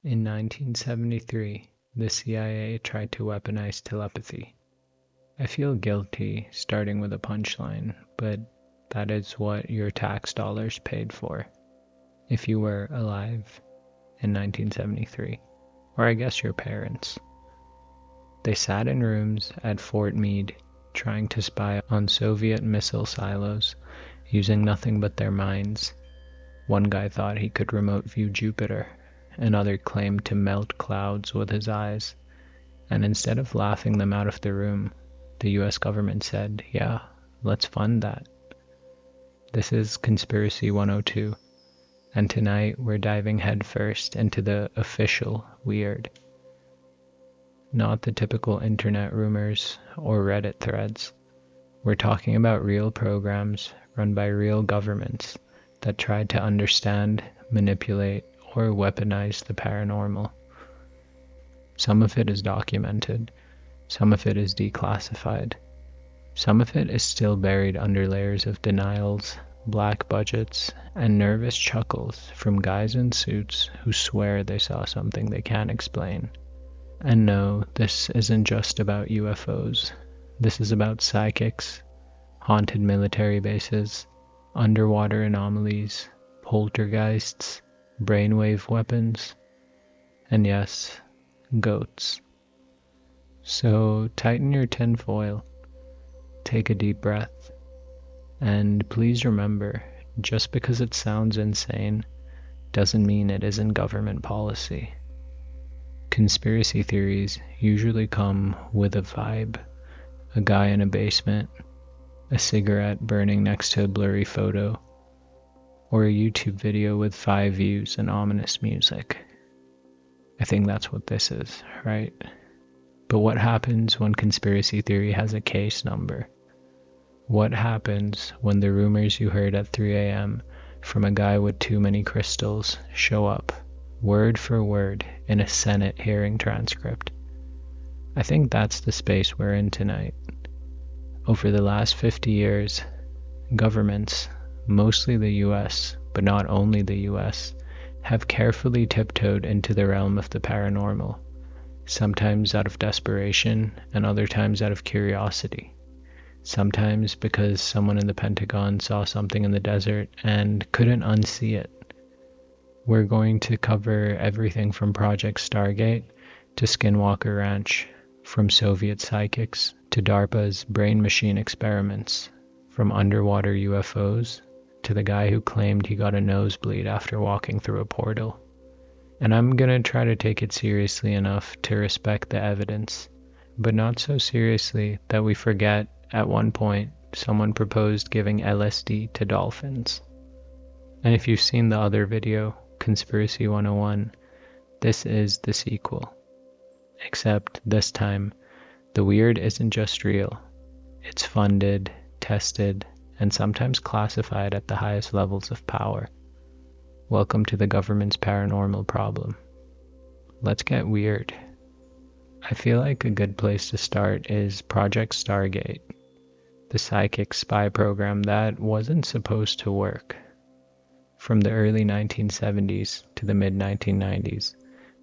In 1973, the CIA tried to weaponize telepathy. I feel guilty starting with a punchline, but that is what your tax dollars paid for if you were alive in 1973, or I guess your parents. They sat in rooms at Fort Meade trying to spy on Soviet missile silos using nothing but their minds. One guy thought he could remote view Jupiter. Another claimed to melt clouds with his eyes. And instead of laughing them out of the room, the US government said, yeah, let's fund that. This is Conspiracy 102, and tonight we're diving headfirst into the official weird. Not the typical internet rumors or Reddit threads. We're talking about real programs run by real governments that tried to understand, manipulate, or weaponize the paranormal. Some of it is documented, some of it is declassified, some of it is still buried under layers of denials, black budgets, and nervous chuckles from guys in suits who swear they saw something they can't explain. And no, this isn't just about UFOs. This is about psychics, haunted military bases, underwater anomalies, poltergeists, brainwave weapons, and yes, goats. So tighten your tinfoil, take a deep breath, and please remember, just because it sounds insane doesn't mean it isn't government policy. Conspiracy theories usually come with a vibe. A guy in a basement, a cigarette burning next to a blurry photo, or a YouTube video with 5 views and ominous music. I think that's what this is, right? But what happens when conspiracy theory has a case number? What happens when the rumors you heard at 3 a.m. from a guy with too many crystals show up, word for word, in a Senate hearing transcript? I think that's the space we're in tonight. Over the last 50 years, governments, mostly the US, but not only the US, have carefully tiptoed into the realm of the paranormal, sometimes out of desperation and other times out of curiosity. Sometimes because someone in the Pentagon saw something in the desert and couldn't unsee it. We're going to cover everything from Project Stargate to Skinwalker Ranch, from Soviet psychics to DARPA's brain-machine experiments, from underwater UFOs to the guy who claimed he got a nosebleed after walking through a portal. And I'm gonna try to take it seriously enough to respect the evidence, but not so seriously that we forget at one point someone proposed giving LSD to dolphins. And if you've seen the other video, Conspiracy 101, this is the sequel. Except this time, the weird isn't just real. It's funded, tested, and sometimes classified at the highest levels of power. Welcome to the government's paranormal problem. Let's get weird. I feel like a good place to start is Project Stargate, the psychic spy program that wasn't supposed to work. From the early 1970s to the mid-1990s,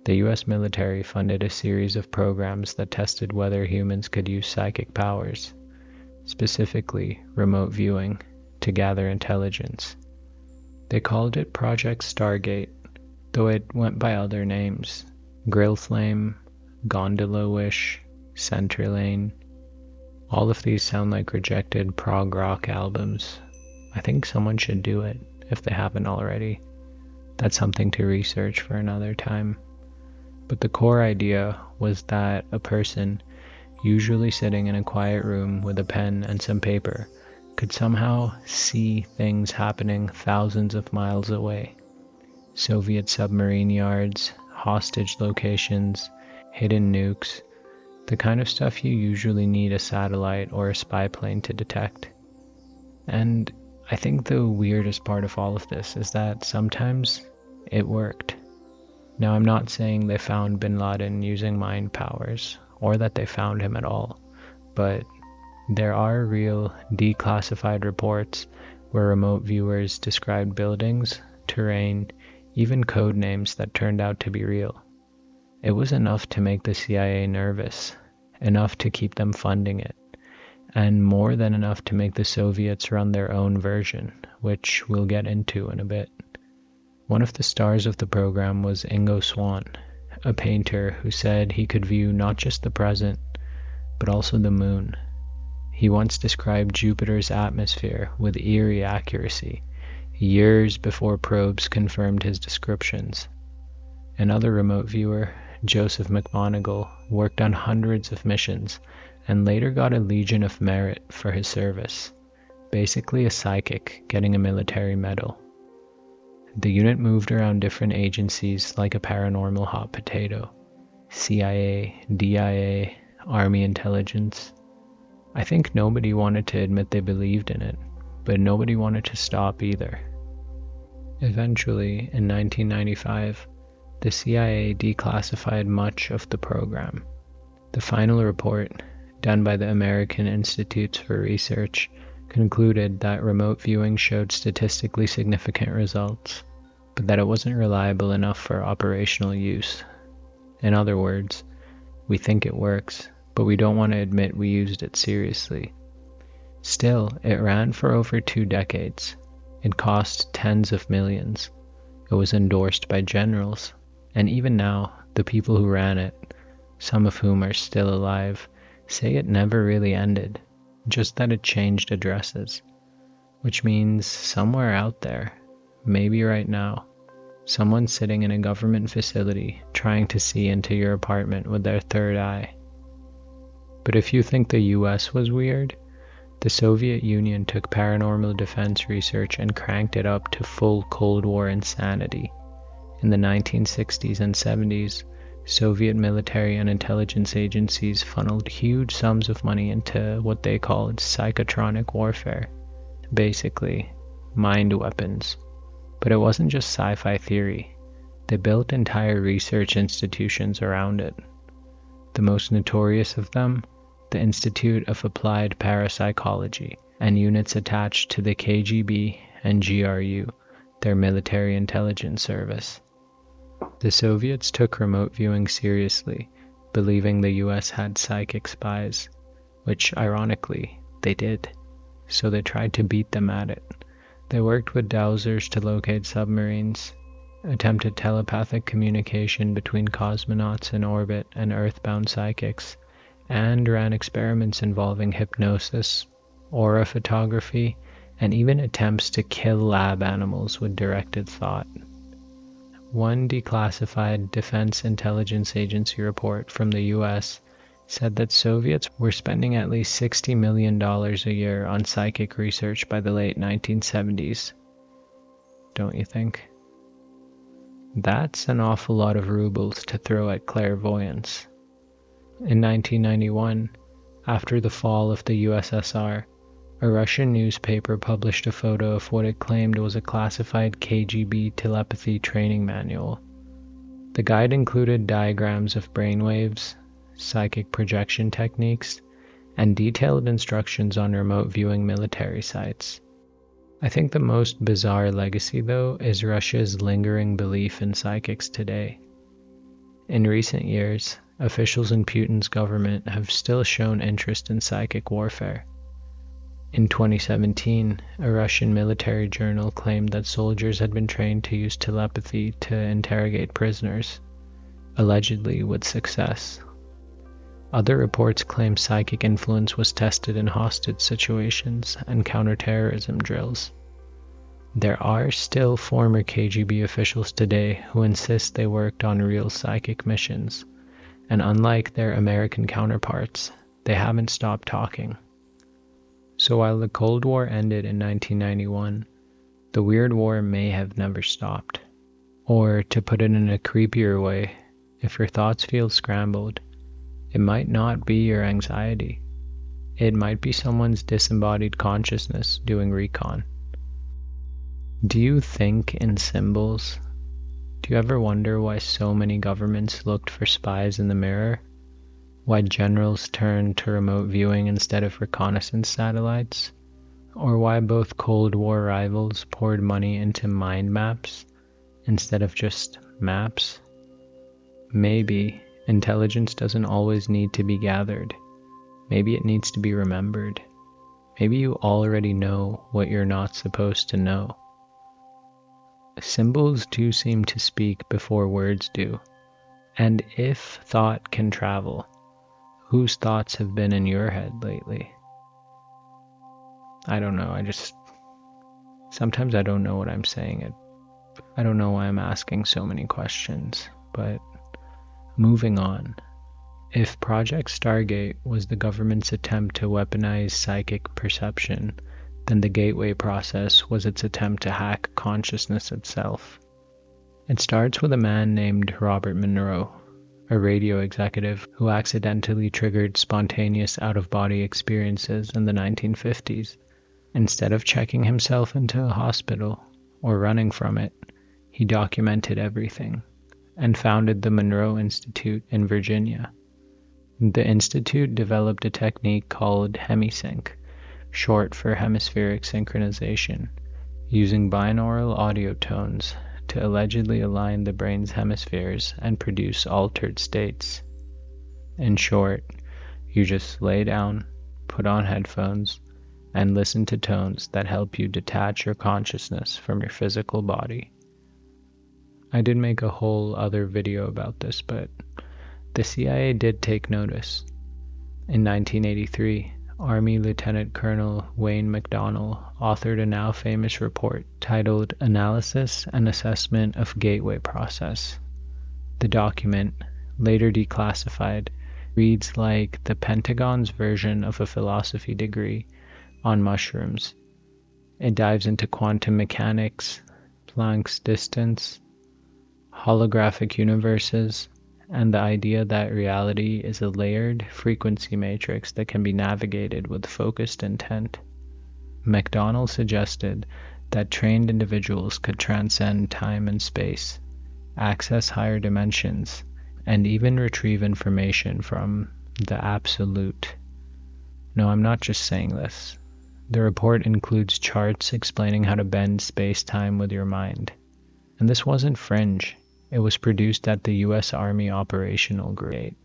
the US military funded a series of programs that tested whether humans could use psychic powers, specifically remote viewing, to gather intelligence. They called it Project Stargate, though it went by other names: Grill Flame, Gondola Wish, Center Lane. All of these sound like rejected prog rock albums. I think someone should do it, if they haven't already. That's something to research for another time. But the core idea was that a person, usually sitting in a quiet room with a pen and some paper, could somehow see things happening thousands of miles away. Soviet submarine yards, hostage locations, hidden nukes, the kind of stuff you usually need a satellite or a spy plane to detect. And I think the weirdest part of all of this is that sometimes it worked. Now, I'm not saying they found bin Laden using mind powers, or that they found him at all, but there are real declassified reports where remote viewers described buildings, terrain, even code names that turned out to be real. It was enough to make the CIA nervous, enough to keep them funding it, and more than enough to make the Soviets run their own version, which we'll get into in a bit. One of the stars of the program was Ingo Swann, a painter who said he could view not just the present, but also the moon. He once described Jupiter's atmosphere with eerie accuracy, years before probes confirmed his descriptions. Another remote viewer, Joseph McMoneagle, worked on hundreds of missions and later got a Legion of Merit for his service, basically a psychic getting a military medal. The unit moved around different agencies like a paranormal hot potato: CIA, DIA, Army intelligence. I think nobody wanted to admit they believed in it, but nobody wanted to stop either. Eventually, in 1995, the CIA declassified much of the program. The final report, done by the American Institutes for Research, concluded that remote viewing showed statistically significant results, but that it wasn't reliable enough for operational use. In other words, we think it works, but we don't want to admit we used it seriously. Still, it ran for over 2 decades. It cost tens of millions. It was endorsed by generals, and even now, the people who ran it, some of whom are still alive, say it never really ended, just that it changed addresses. Which means somewhere out there, maybe right now, someone's sitting in a government facility trying to see into your apartment with their third eye. But if you think the US was weird, the Soviet Union took paranormal defense research and cranked it up to full Cold War insanity. In the 1960s and 70s, Soviet military and intelligence agencies funneled huge sums of money into what they called psychotronic warfare, basically mind weapons. But it wasn't just sci-fi theory. They built entire research institutions around it. The most notorious of them, the Institute of Applied Parapsychology, and units attached to the KGB and GRU, their military intelligence service. The Soviets took remote viewing seriously, believing the US had psychic spies, which ironically, they did. So they tried to beat them at it. They worked with dowsers to locate submarines, attempted telepathic communication between cosmonauts in orbit and earthbound psychics, and ran experiments involving hypnosis, aura photography, and even attempts to kill lab animals with directed thought. One declassified Defense Intelligence Agency report from the US said that Soviets were spending at least $60 million a year on psychic research by the late 1970s. Don't you think? That's an awful lot of rubles to throw at clairvoyance. In 1991, after the fall of the USSR, a Russian newspaper published a photo of what it claimed was a classified KGB telepathy training manual. The guide included diagrams of brainwaves, psychic projection techniques, and detailed instructions on remote viewing military sites. I think the most bizarre legacy, though, is Russia's lingering belief in psychics today. In recent years, officials in Putin's government have still shown interest in psychic warfare. In 2017, a Russian military journal claimed that soldiers had been trained to use telepathy to interrogate prisoners, allegedly with success. Other reports claim psychic influence was tested in hostage situations and counterterrorism drills. There are still former KGB officials today who insist they worked on real psychic missions, and unlike their American counterparts, they haven't stopped talking. So while the Cold War ended in 1991, the Weird War may have never stopped. Or, to put it in a creepier way, if your thoughts feel scrambled, it might not be your anxiety. It might be someone's disembodied consciousness doing recon. Do you think in symbols? Do you ever wonder why so many governments looked for spies in the mirror? Why generals turned to remote viewing instead of reconnaissance satellites? Or why both Cold War rivals poured money into mind maps instead of just maps? Maybe intelligence doesn't always need to be gathered. Maybe it needs to be remembered. Maybe you already know what you're not supposed to know. Symbols do seem to speak before words do. And if thought can travel, whose thoughts have been in your head lately? I don't know. Sometimes I don't know what I'm saying. I don't know why I'm asking so many questions, but moving on. If Project Stargate was the government's attempt to weaponize psychic perception, then the Gateway process was its attempt to hack consciousness itself. It starts with a man named Robert Monroe, a radio executive who accidentally triggered spontaneous out-of-body experiences in the 1950s. Instead of checking himself into a hospital or running from it, he documented everything and founded the Monroe Institute in Virginia. The institute developed a technique called hemisync, short for hemispheric synchronization, using binaural audio tones to allegedly align the brain's hemispheres and produce altered states. In short, you just lay down, put on headphones, and listen to tones that help you detach your consciousness from your physical body. I did make a whole other video about this, but the CIA did take notice. In 1983, Army Lieutenant Colonel Wayne McDonnell authored a now famous report titled Analysis and Assessment of Gateway Process. The document, later declassified, reads like the Pentagon's version of a philosophy degree on mushrooms. It dives into quantum mechanics, Planck's distance, holographic universes, and the idea that reality is a layered frequency matrix that can be navigated with focused intent. McDonnell suggested that trained individuals could transcend time and space, access higher dimensions, and even retrieve information from the absolute. No, I'm not just saying this. The report includes charts explaining how to bend space-time with your mind. And this wasn't fringe. It was produced at the U.S. Army Operational Grade.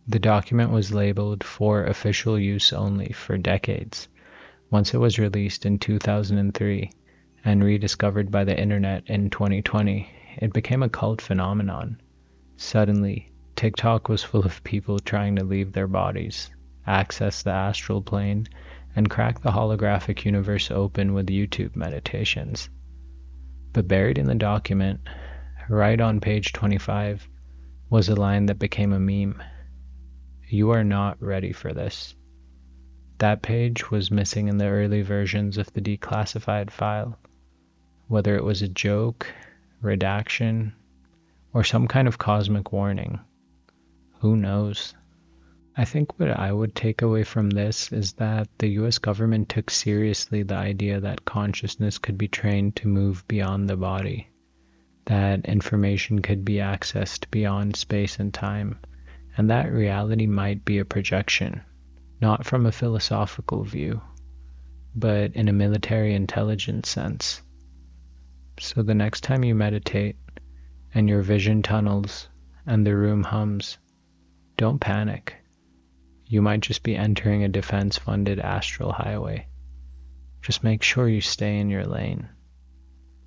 The document was labeled for official use only for decades. Once it was released in 2003 and rediscovered by the internet in 2020, it became a cult phenomenon. Suddenly, TikTok was full of people trying to leave their bodies, access the astral plane, and crack the holographic universe open with YouTube meditations. But buried in the document, right on page 25, was a line that became a meme. You are not ready for this. That page was missing in the early versions of the declassified file. Whether it was a joke, redaction, or some kind of cosmic warning, who knows? I think what I would take away from this is that the US government took seriously the idea that consciousness could be trained to move beyond the body, that information could be accessed beyond space and time, and that reality might be a projection, not from a philosophical view, but in a military intelligence sense. So the next time you meditate, and your vision tunnels, and the room hums, don't panic. You might just be entering a defense-funded astral highway. Just make sure you stay in your lane.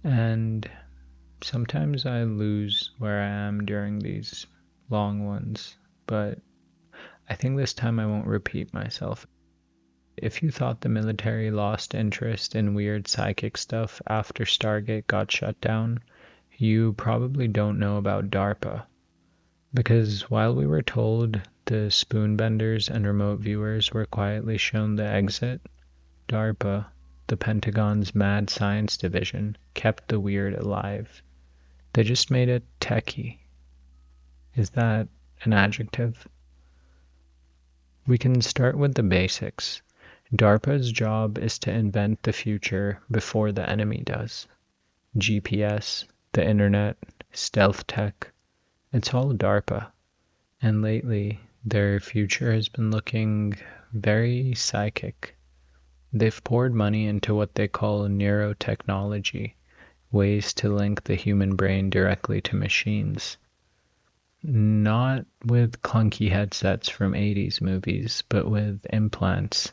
And sometimes I lose where I am during these long ones, but I think this time I won't repeat myself. If you thought the military lost interest in weird psychic stuff after Stargate got shut down, you probably don't know about DARPA. Because while we were told the spoonbenders and remote viewers were quietly shown the exit, DARPA, the Pentagon's mad science division, kept the weird alive. They just made it techie. Is that an adjective? We can start with the basics. DARPA's job is to invent the future before the enemy does. GPS, the internet, stealth tech, it's all DARPA. And lately, their future has been looking very psychic. They've poured money into what they call neurotechnology, ways to link the human brain directly to machines. Not with clunky headsets from 80s movies, but with implants,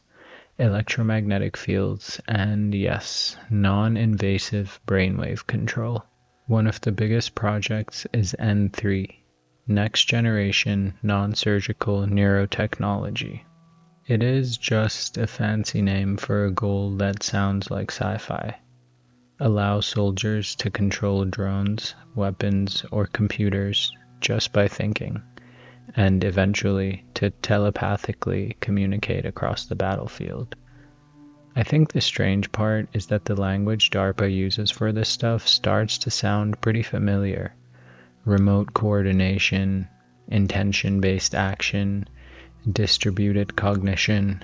electromagnetic fields, and yes, non-invasive brainwave control. One of the biggest projects is N3, Next Generation Non-Surgical Neurotechnology. It is just a fancy name for a goal that sounds like sci-fi. Allow soldiers to control drones, weapons, or computers just by thinking, and eventually to telepathically communicate across the battlefield. I think the strange part is that the language DARPA uses for this stuff starts to sound pretty familiar. Remote coordination, intention-based action, distributed cognition,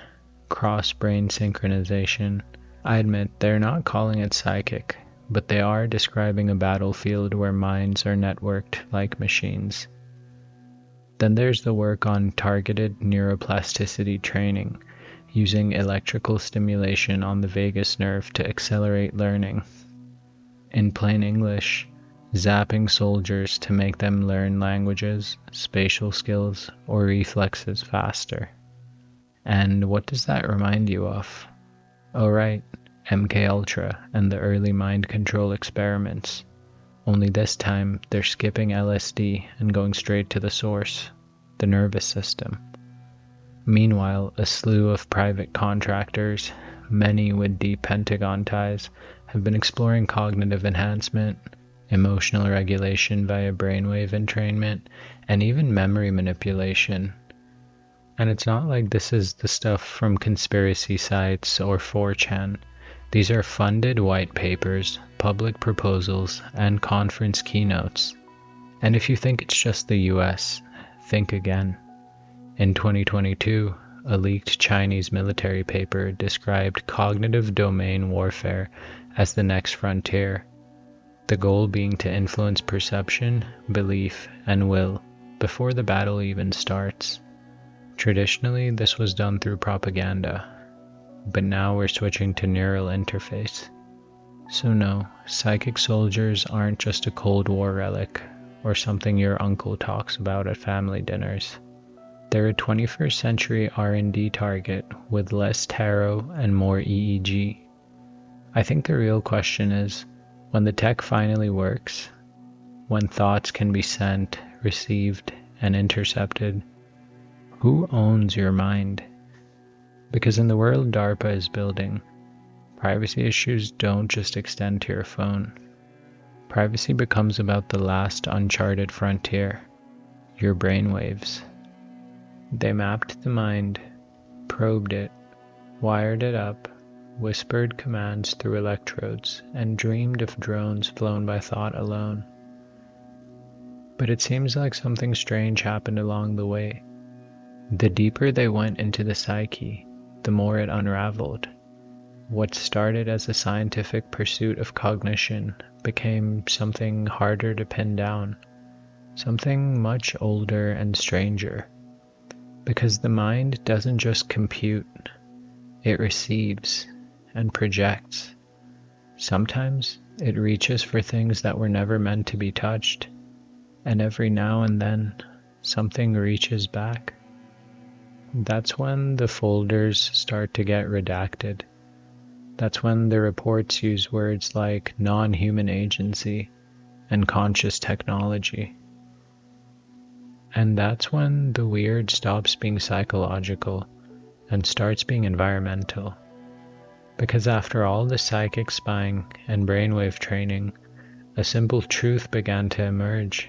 cross-brain synchronization. I admit they're not calling it psychic, but they are describing a battlefield where minds are networked like machines. Then there's the work on targeted neuroplasticity training, using electrical stimulation on the vagus nerve to accelerate learning. In plain English, zapping soldiers to make them learn languages, spatial skills, or reflexes faster. And what does that remind you of? Oh right, MKUltra and the early mind control experiments. Only this time they're skipping LSD and going straight to the source, the nervous system. Meanwhile, a slew of private contractors, many with deep Pentagon ties, have been exploring cognitive enhancement, emotional regulation via brainwave entrainment, and even memory manipulation. And it's not like this is the stuff from conspiracy sites or 4chan. These are funded white papers, public proposals, and conference keynotes. And if you think it's just the US, think again. In 2022, a leaked Chinese military paper described cognitive domain warfare as the next frontier, the goal being to influence perception, belief, and will before the battle even starts. Traditionally, this was done through propaganda, but now we're switching to neural interface. So no, psychic soldiers aren't just a Cold War relic or something your uncle talks about at family dinners. They're a 21st century R&D target with less tarot and more EEG. I think the real question is, when the tech finally works, when thoughts can be sent, received, and intercepted, who owns your mind? Because in the world DARPA is building, privacy issues don't just extend to your phone. Privacy becomes about the last uncharted frontier, your brainwaves. They mapped the mind, probed it, wired it up, whispered commands through electrodes, and dreamed of drones flown by thought alone. But it seems like something strange happened along the way. The deeper they went into the psyche, the more it unraveled. What started as a scientific pursuit of cognition became something harder to pin down, something much older and stranger. Because the mind doesn't just compute, it receives and projects. Sometimes it reaches for things that were never meant to be touched, and every now and then something reaches back. That's when the folders start to get redacted. That's when the reports use words like non-human agency and conscious technology. And that's when the weird stops being psychological and starts being environmental. Because after all the psychic spying and brainwave training, a simple truth began to emerge.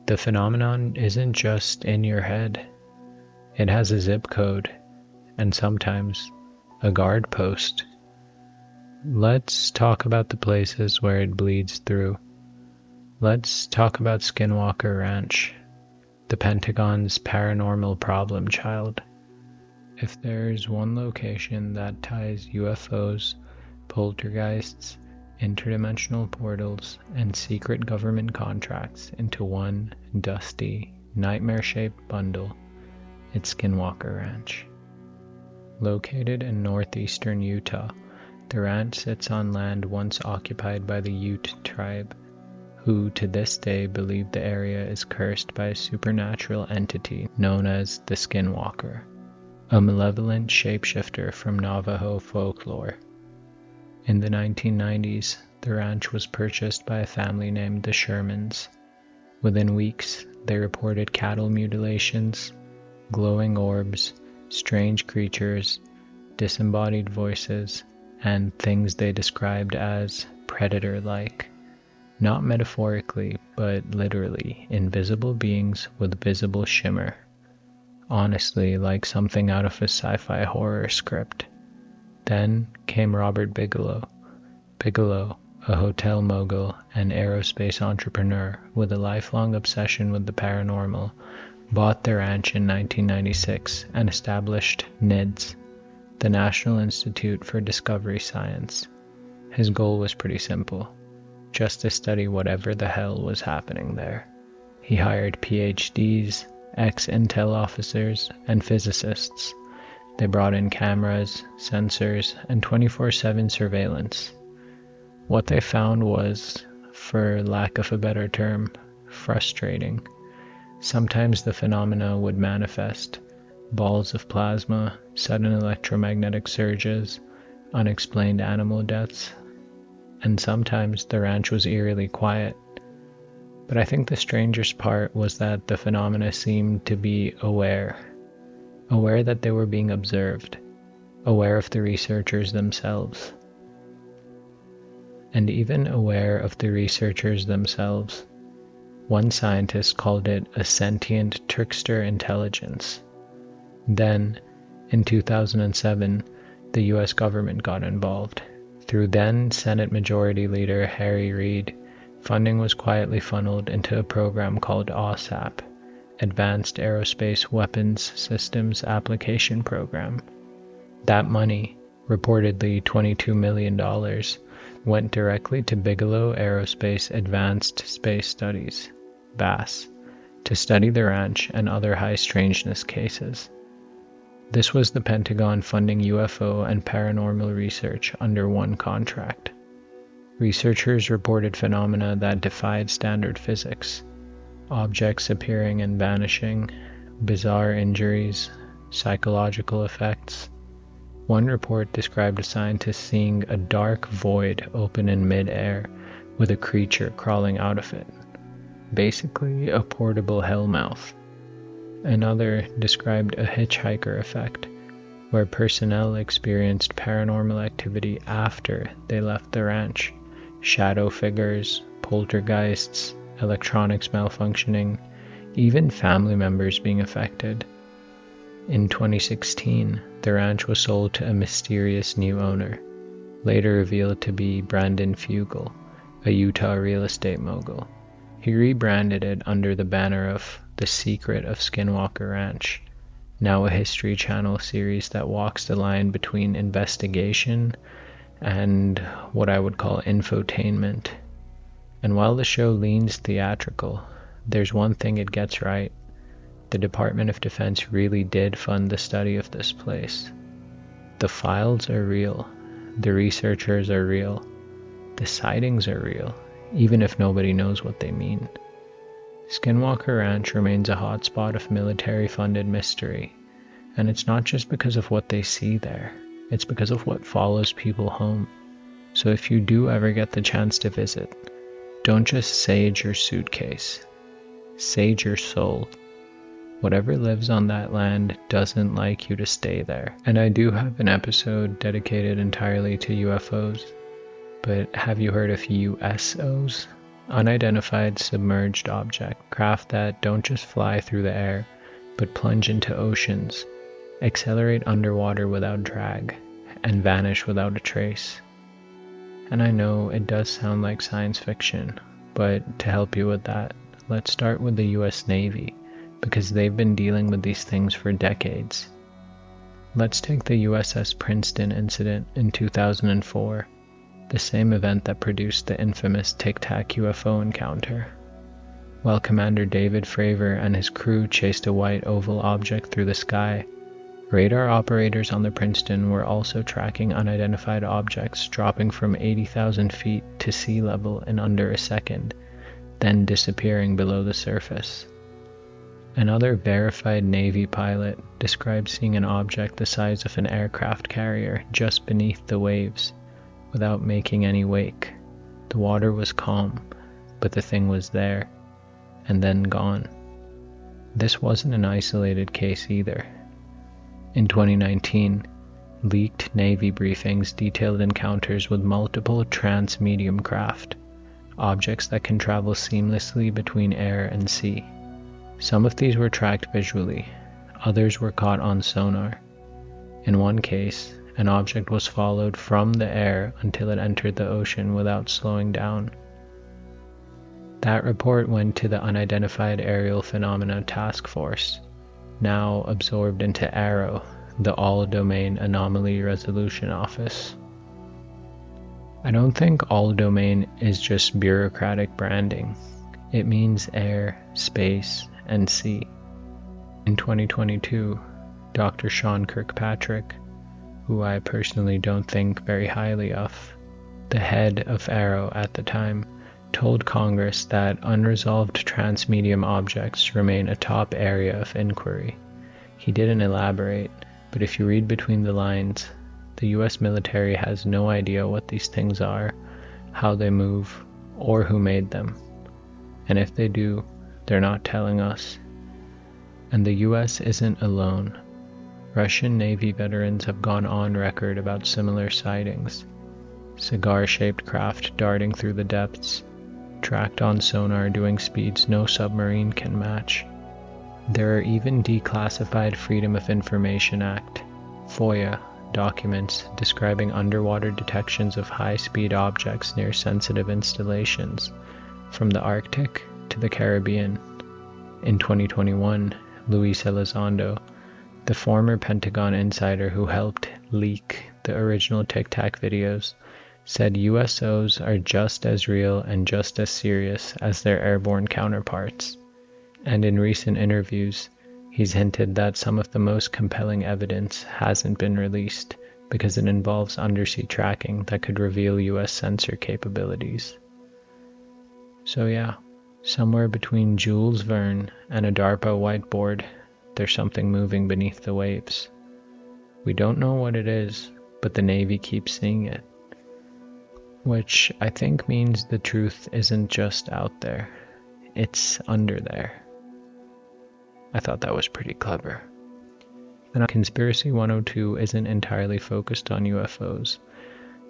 The phenomenon isn't just in your head. It has a zip code, and sometimes a guard post. Let's talk about the places where it bleeds through. Let's talk about Skinwalker Ranch, the Pentagon's paranormal problem child. If there's one location that ties UFOs, poltergeists, interdimensional portals, and secret government contracts into one dusty, nightmare-shaped bundle, it's Skinwalker Ranch. Located in northeastern Utah, the ranch sits on land once occupied by the Ute tribe, who to this day believe the area is cursed by a supernatural entity known as the Skinwalker, a malevolent shapeshifter from Navajo folklore. In the 1990s, the ranch was purchased by a family named the Shermans. Within weeks, they reported cattle mutilations, glowing orbs, strange creatures, disembodied voices, and things they described as predator-like. Not metaphorically, but literally, invisible beings with visible shimmer. Honestly, like something out of a sci-fi horror script. Then came Robert Bigelow. Bigelow, a hotel mogul and aerospace entrepreneur with a lifelong obsession with the paranormal, bought the ranch in 1996 and established NIDS, the National Institute for Discovery Science. His goal was pretty simple, just to study whatever the hell was happening there. He hired PhDs, ex-intel officers, and physicists. They brought in cameras, sensors, and 24/7 surveillance. What they found was, for lack of a better term, frustrating. Sometimes the phenomena would manifest: balls of plasma, sudden electromagnetic surges, unexplained animal deaths, and sometimes the ranch was eerily quiet. But I think the strangest part was that the phenomena seemed to be aware that they were being observed, aware of the researchers themselves. And even aware of the researchers themselves. One scientist called it a sentient trickster intelligence. Then, in 2007, the US government got involved. Through then Senate Majority Leader Harry Reid, funding was quietly funneled into a program called OSAP, Advanced Aerospace Weapons Systems Application Program. That money, reportedly $22 million, went directly to Bigelow Aerospace Advanced Space Studies, BASS, to study the ranch and other high strangeness cases. This was the Pentagon funding UFO and paranormal research under one contract. Researchers reported phenomena that defied standard physics: objects appearing and vanishing, bizarre injuries, psychological effects. One report described a scientist seeing a dark void open in mid-air with a creature crawling out of it. Basically, a portable hellmouth. Another described a hitchhiker effect, where personnel experienced paranormal activity after they left the ranch. Shadow figures, poltergeists, electronics malfunctioning, even family members being affected. In 2016, the ranch was sold to a mysterious new owner, later revealed to be Brandon Fugel, a Utah real estate mogul. He rebranded it under the banner of The Secret of Skinwalker Ranch, now a History Channel series that walks the line between investigation and what I would call infotainment. And while the show leans theatrical, there's one thing it gets right. The Department of Defense really did fund the study of this place. The files are real. The researchers are real. The sightings are real, even if nobody knows what they mean. Skinwalker Ranch remains a hotspot of military-funded mystery, and it's not just because of what they see there, it's because of what follows people home. So if you do ever get the chance to visit, don't just sage your suitcase, sage your soul. Whatever lives on that land doesn't like you to stay there. And I do have an episode dedicated entirely to UFOs, but have you heard of USOs? Unidentified submerged object, craft that don't just fly through the air, but plunge into oceans, accelerate underwater without drag, and vanish without a trace. And I know it does sound like science fiction, but to help you with that, let's start with the US Navy, because they've been dealing with these things for decades. Let's take the USS Princeton incident in 2004, the same event that produced the infamous Tic Tac UFO encounter. While Commander David Fravor and his crew chased a white oval object through the sky, radar operators on the Princeton were also tracking unidentified objects dropping from 80,000 feet to sea level in under a second, then disappearing below the surface. Another verified Navy pilot described seeing an object the size of an aircraft carrier just beneath the waves, without making any wake. The water was calm, but the thing was there, and then gone. This wasn't an isolated case either. In 2019, leaked Navy briefings detailed encounters with multiple trans-medium craft, objects that can travel seamlessly between air and sea. Some of these were tracked visually, others were caught on sonar. In one case, an object was followed from the air until it entered the ocean without slowing down. That report went to the Unidentified Aerial Phenomena Task Force, now absorbed into AARO, the All-Domain Anomaly Resolution Office. I don't think all-domain is just bureaucratic branding. It means air, space, and sea. In 2022, Dr. Sean Kirkpatrick, who I personally don't think very highly of, the head of AARO at the time, told Congress that unresolved transmedium objects remain a top area of inquiry. He didn't elaborate, but if you read between the lines, the US military has no idea what these things are, how they move, or who made them. And if they do, they're not telling us. And the US isn't alone. Russian Navy veterans have gone on record about similar sightings. Cigar-shaped craft darting through the depths, tracked on sonar doing speeds no submarine can match. There are even declassified Freedom of Information Act, FOIA, documents describing underwater detections of high-speed objects near sensitive installations, from the Arctic to the Caribbean. In 2021, Luis Elizondo, the former Pentagon insider who helped leak the original Tic Tac videos, said USOs are just as real and just as serious as their airborne counterparts. And in recent interviews, he's hinted that some of the most compelling evidence hasn't been released because it involves undersea tracking that could reveal US sensor capabilities. So yeah, somewhere between Jules Verne and a DARPA whiteboard, there's something moving beneath the waves. We don't know what it is, but the Navy keeps seeing it. Which I think means the truth isn't just out there, it's under there. I thought that was pretty clever. And Conspiracy 102 isn't entirely focused on UFOs,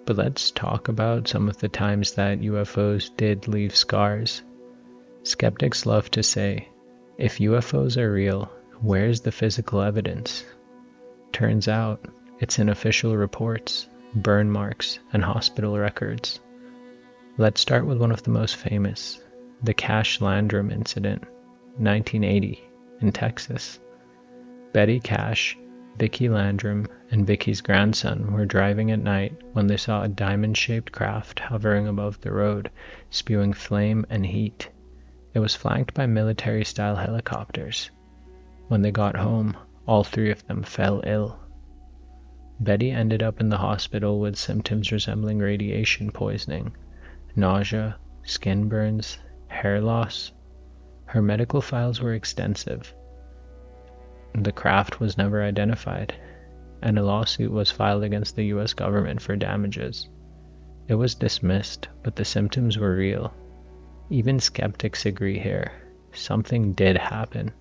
but let's talk about some of the times that UFOs did leave scars. Skeptics love to say, if UFOs are real, where's the physical evidence? Turns out, it's in official reports, burn marks, and hospital records. Let's start with one of the most famous, the Cash Landrum incident, 1980, in Texas. Betty Cash, Vicki Landrum, and Vicki's grandson were driving at night when they saw a diamond-shaped craft hovering above the road, spewing flame and heat. It was flanked by military-style helicopters. When they got home, all three of them fell ill. Betty ended up in the hospital with symptoms resembling radiation poisoning, nausea, skin burns, hair loss. Her medical files were extensive. The craft was never identified, and a lawsuit was filed against the US government for damages. It was dismissed, but the symptoms were real. Even skeptics agree here. Something did happen.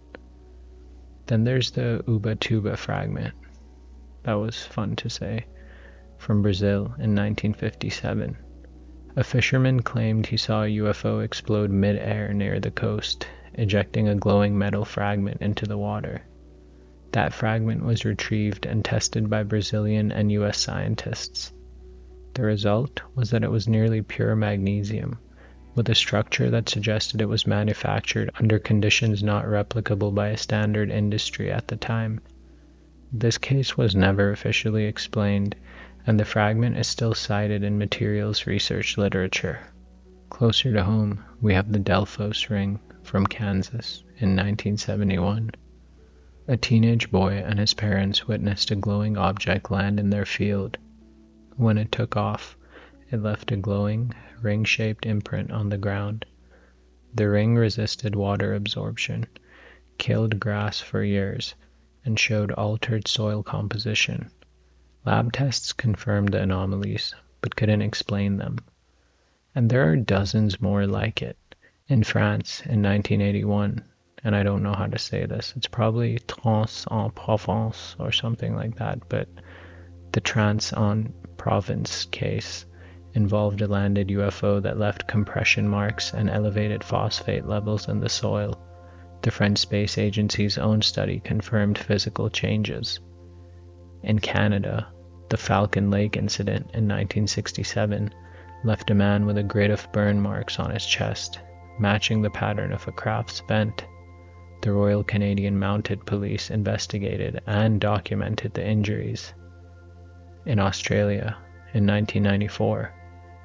Then there's the Ubatuba fragment. That was fun to say. From Brazil in 1957. A fisherman claimed he saw a UFO explode mid-air near the coast, ejecting a glowing metal fragment into the water. That fragment was retrieved and tested by Brazilian and US scientists. The result was that it was nearly pure magnesium, with a structure that suggested it was manufactured under conditions not replicable by a standard industry at the time. This case was never officially explained, and the fragment is still cited in materials research literature. Closer to home, we have the Delphos ring from Kansas in 1971. A teenage boy and his parents witnessed a glowing object land in their field. When it took off, it left a glowing, ring-shaped imprint on the ground. The ring resisted water absorption, killed grass for years, and showed altered soil composition. Lab tests confirmed the anomalies, but couldn't explain them. And there are dozens more like it. In France, in 1981, and I don't know how to say this, it's probably Trans en Provence or something like that, but the Trans en Provence case involved a landed UFO that left compression marks and elevated phosphate levels in the soil. The French Space Agency's own study confirmed physical changes. In Canada, the Falcon Lake incident in 1967 left a man with a grid of burn marks on his chest, matching the pattern of a craft's vent. The Royal Canadian Mounted Police investigated and documented the injuries. In Australia, in 1994,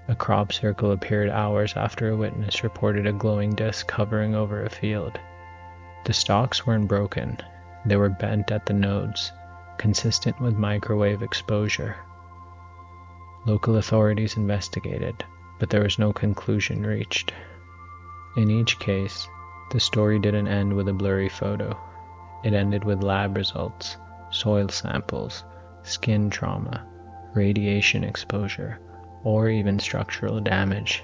a crop circle appeared hours after a witness reported a glowing disc hovering over a field. The stalks weren't broken, they were bent at the nodes, consistent with microwave exposure. Local authorities investigated, but there was no conclusion reached. In each case, the story didn't end with a blurry photo. It ended with lab results, soil samples, skin trauma, radiation exposure, or even structural damage,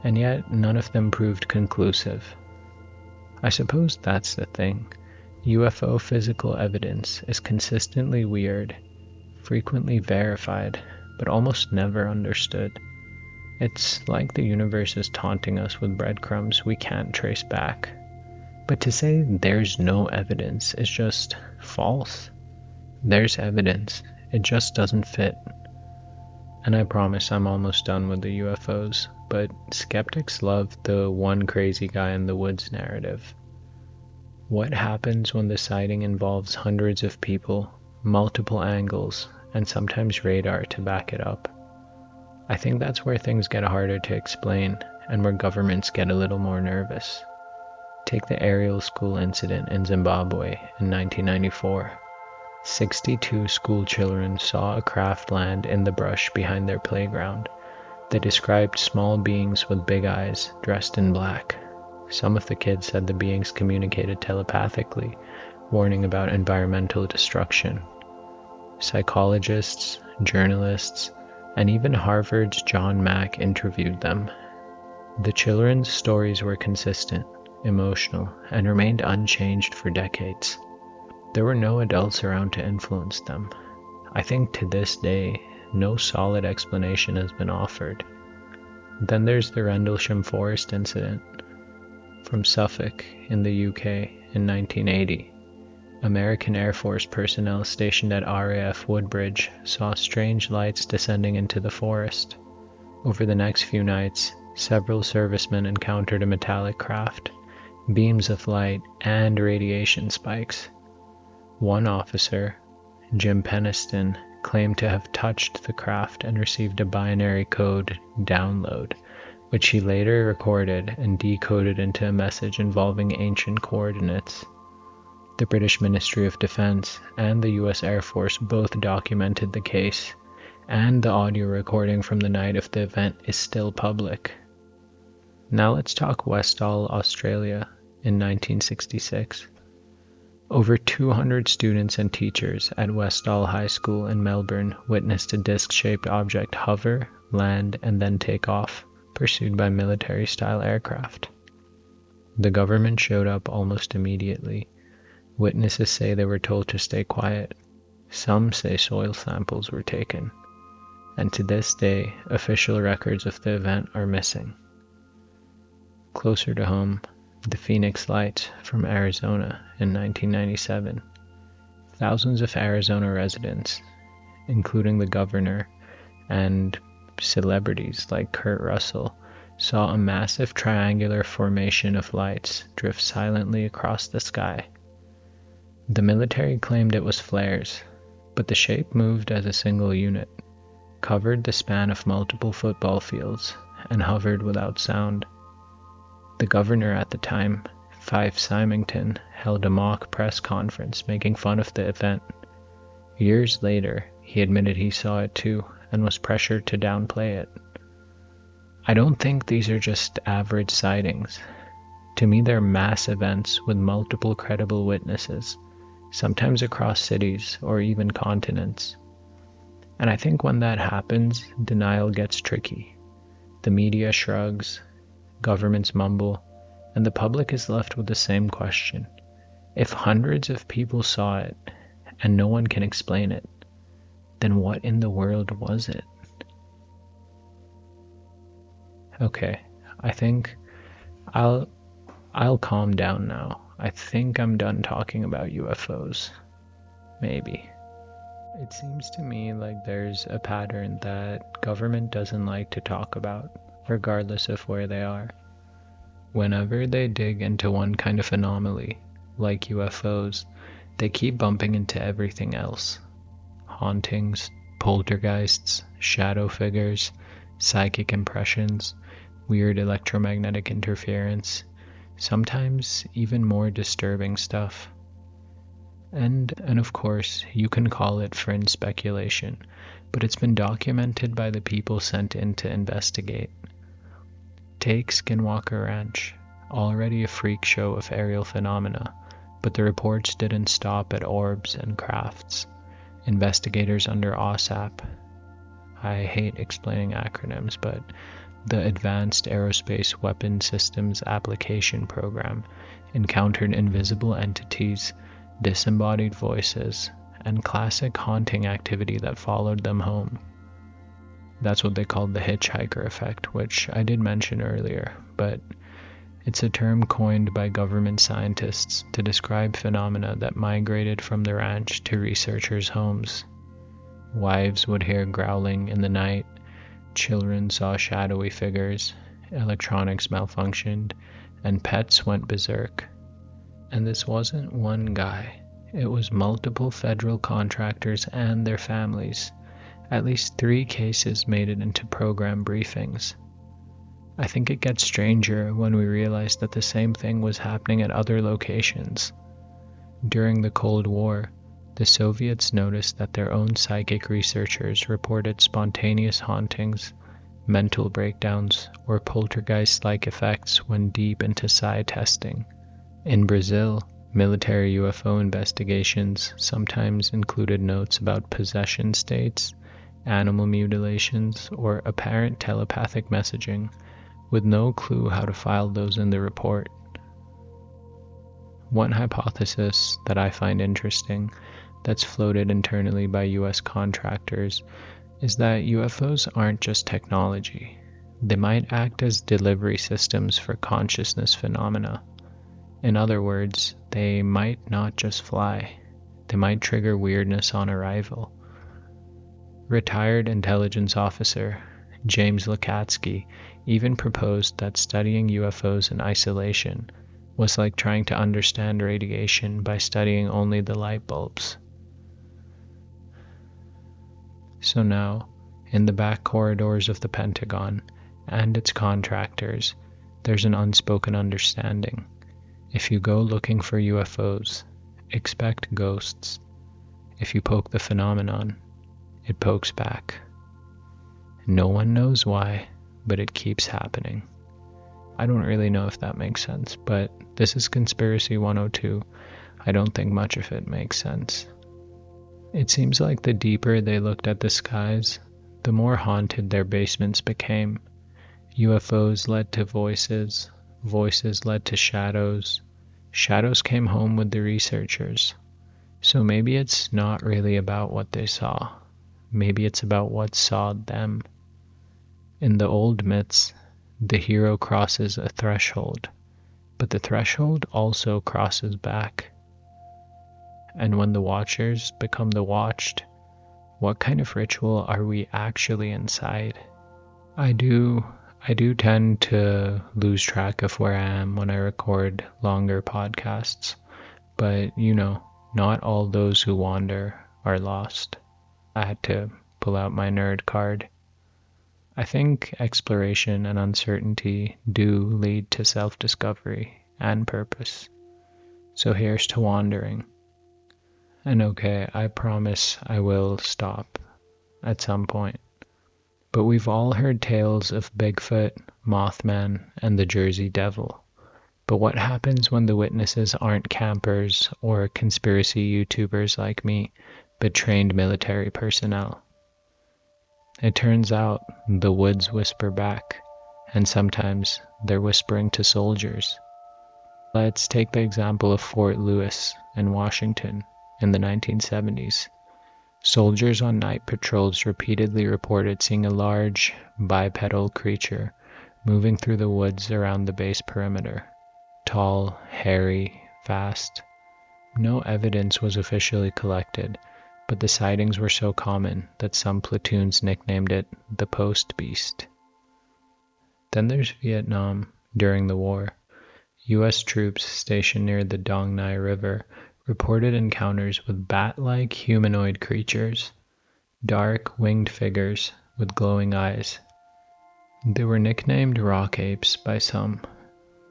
and yet none of them proved conclusive. I suppose that's the thing. UFO physical evidence is consistently weird, frequently verified, but almost never understood. It's like the universe is taunting us with breadcrumbs we can't trace back. But to say there's no evidence is just false. There's evidence, it just doesn't fit. And I promise I'm almost done with the UFOs, but skeptics love the one crazy guy in the woods narrative. What happens when the sighting involves hundreds of people, multiple angles, and sometimes radar to back it up? I think that's where things get harder to explain and where governments get a little more nervous. Take the aerial school incident in Zimbabwe in 1994. 62 school children saw a craft land in the brush behind their playground. They described small beings with big eyes, dressed in black. Some of the kids said the beings communicated telepathically, warning about environmental destruction. Psychologists, journalists, and even Harvard's John Mack interviewed them. The children's stories were consistent, emotional, and remained unchanged for decades. There were no adults around to influence them. I think to this day, no solid explanation has been offered. Then there's the Rendlesham Forest incident from Suffolk in the UK in 1980. American Air Force personnel stationed at RAF Woodbridge saw strange lights descending into the forest. Over the next few nights, several servicemen encountered a metallic craft, beams of light, and radiation spikes. One officer, Jim Peniston, claimed to have touched the craft and received a binary code download, which he later recorded and decoded into a message involving ancient coordinates. The British Ministry of Defense and the US Air Force both documented the case, and the audio recording from the night of the event is still public. Now let's talk Westall, Australia in 1966. Over 200 students and teachers at Westall High School in Melbourne witnessed a disc-shaped object hover, land, and then take off, pursued by military-style aircraft. The government showed up almost immediately. Witnesses say they were told to stay quiet. Some say soil samples were taken. And to this day, official records of the event are missing. Closer to home, the Phoenix Lights from Arizona in 1997. Thousands of Arizona residents, including the governor and celebrities like Kurt Russell, saw a massive triangular formation of lights drift silently across the sky. The military claimed it was flares, but the shape moved as a single unit, covered the span of multiple football fields, and hovered without sound. The governor at the time, Fife Symington, held a mock press conference making fun of the event. Years later, he admitted he saw it too and was pressured to downplay it. I don't think these are just average sightings. To me, they're mass events with multiple credible witnesses, sometimes across cities or even continents. And I think when that happens, denial gets tricky. The media shrugs, governments mumble, and the public is left with the same question. If hundreds of people saw it and no one can explain it, then what in the world was it? Okay, I think I'll calm down now. I think I'm done talking about UFOs. Maybe. It seems to me like there's a pattern that government doesn't like to talk about, regardless of where they are. Whenever they dig into one kind of anomaly, like UFOs, they keep bumping into everything else. Hauntings, poltergeists, shadow figures, psychic impressions, weird electromagnetic interference, sometimes even more disturbing stuff. And of course, you can call it fringe speculation, but it's been documented by the people sent in to investigate. Take Skinwalker Ranch, already a freak show of aerial phenomena, but the reports didn't stop at orbs and crafts. Investigators under OSAP, I hate explaining acronyms, but the Advanced Aerospace Weapon Systems Application Program, encountered invisible entities, disembodied voices, and classic haunting activity that followed them home. That's what they called the hitchhiker effect, which I did mention earlier, but it's a term coined by government scientists to describe phenomena that migrated from the ranch to researchers' homes. Wives would hear growling in the night, children saw shadowy figures, electronics malfunctioned, and pets went berserk. And this wasn't one guy, it was multiple federal contractors and their families. At least 3 cases made it into program briefings. I think it gets stranger when we realize that the same thing was happening at other locations. During the Cold War, the Soviets noticed that their own psychic researchers reported spontaneous hauntings, mental breakdowns, or poltergeist-like effects when deep into psi testing. In Brazil, military UFO investigations sometimes included notes about possession states, animal mutilations, or apparent telepathic messaging, with no clue how to file those in the report. One hypothesis that I find interesting, that's floated internally by US contractors, is that UFOs aren't just technology. They might act as delivery systems for consciousness phenomena. In other words, they might not just fly. They might trigger weirdness on arrival. Retired intelligence officer James Lukatsky even proposed that studying UFOs in isolation was like trying to understand radiation by studying only the light bulbs. So now, in the back corridors of the Pentagon and its contractors, there's an unspoken understanding. If you go looking for UFOs, expect ghosts. If you poke the phenomenon, it pokes back. No one knows why, but it keeps happening. I don't really know if that makes sense, but this is Conspiracy 102. I don't think much of it makes sense. It seems like the deeper they looked at the skies, the more haunted their basements became. UFOs led to voices, voices led to shadows, shadows came home with the researchers. So maybe it's not really about what they saw. Maybe it's about what saw them. In the old myths, the hero crosses a threshold, but the threshold also crosses back. And when the watchers become the watched, what kind of ritual are we actually inside? I do tend to lose track of where I am when I record longer podcasts, but not all those who wander are lost. I had to pull out my nerd card. I think exploration and uncertainty do lead to self-discovery and purpose. So here's to wandering. And okay, I promise I will stop at some point. But we've all heard tales of Bigfoot, Mothman, and the Jersey Devil. But what happens when the witnesses aren't campers or conspiracy YouTubers like me, but trained military personnel? It turns out the woods whisper back, and sometimes they're whispering to soldiers. Let's take the example of Fort Lewis in Washington in the 1970s. Soldiers on night patrols repeatedly reported seeing a large, bipedal creature moving through the woods around the base perimeter. Tall, hairy, fast. No evidence was officially collected, but the sightings were so common that some platoons nicknamed it the Post Beast. Then there's Vietnam during the war. U.S. troops stationed near the Dong Nai River reported encounters with bat-like humanoid creatures, dark winged figures with glowing eyes. They were nicknamed rock apes by some,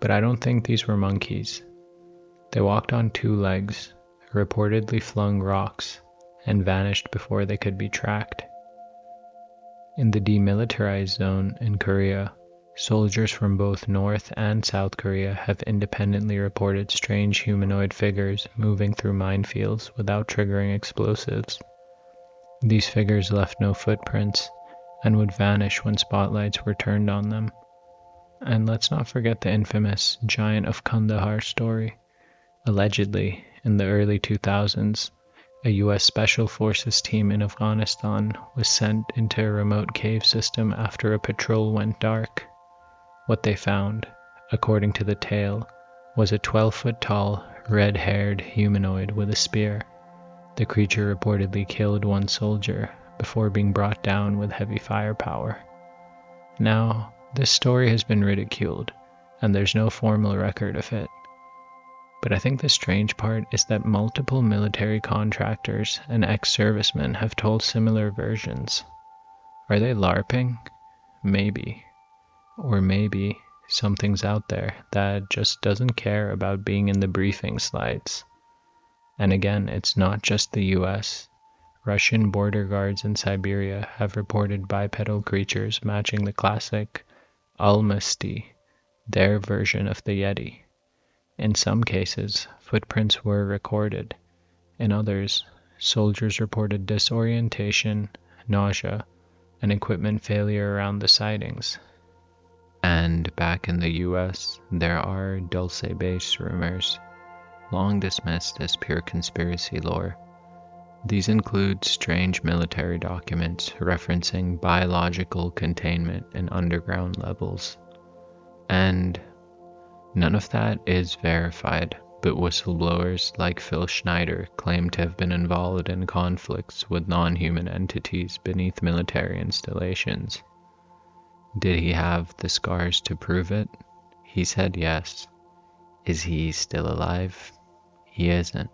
but I don't think these were monkeys. They walked on two legs, reportedly flung rocks, and vanished before they could be tracked. In the demilitarized zone in Korea, soldiers from both North and South Korea have independently reported strange humanoid figures moving through minefields without triggering explosives. These figures left no footprints and would vanish when spotlights were turned on them. And let's not forget the infamous Giant of Kandahar story. Allegedly, in the early 2000s, a U.S. Special Forces team in Afghanistan was sent into a remote cave system after a patrol went dark. What they found, according to the tale, was a 12-foot-tall, red-haired humanoid with a spear. The creature reportedly killed one soldier before being brought down with heavy firepower. Now, this story has been ridiculed, and there's no formal record of it. But I think the strange part is that multiple military contractors and ex-servicemen have told similar versions. Are they LARPing? Maybe. Or maybe something's out there that just doesn't care about being in the briefing slides. And again, it's not just the US. Russian border guards in Siberia have reported bipedal creatures matching the classic Almasty, their version of the Yeti. In some cases, footprints were recorded. In others, soldiers reported disorientation, nausea, and equipment failure around the sightings. And back in the US, there are Dulce Base rumors, long dismissed as pure conspiracy lore. These include strange military documents referencing biological containment in underground levels. And none of that is verified, but whistleblowers like Phil Schneider claim to have been involved in conflicts with non-human entities beneath military installations. Did he have the scars to prove it? He said yes. Is he still alive? He isn't.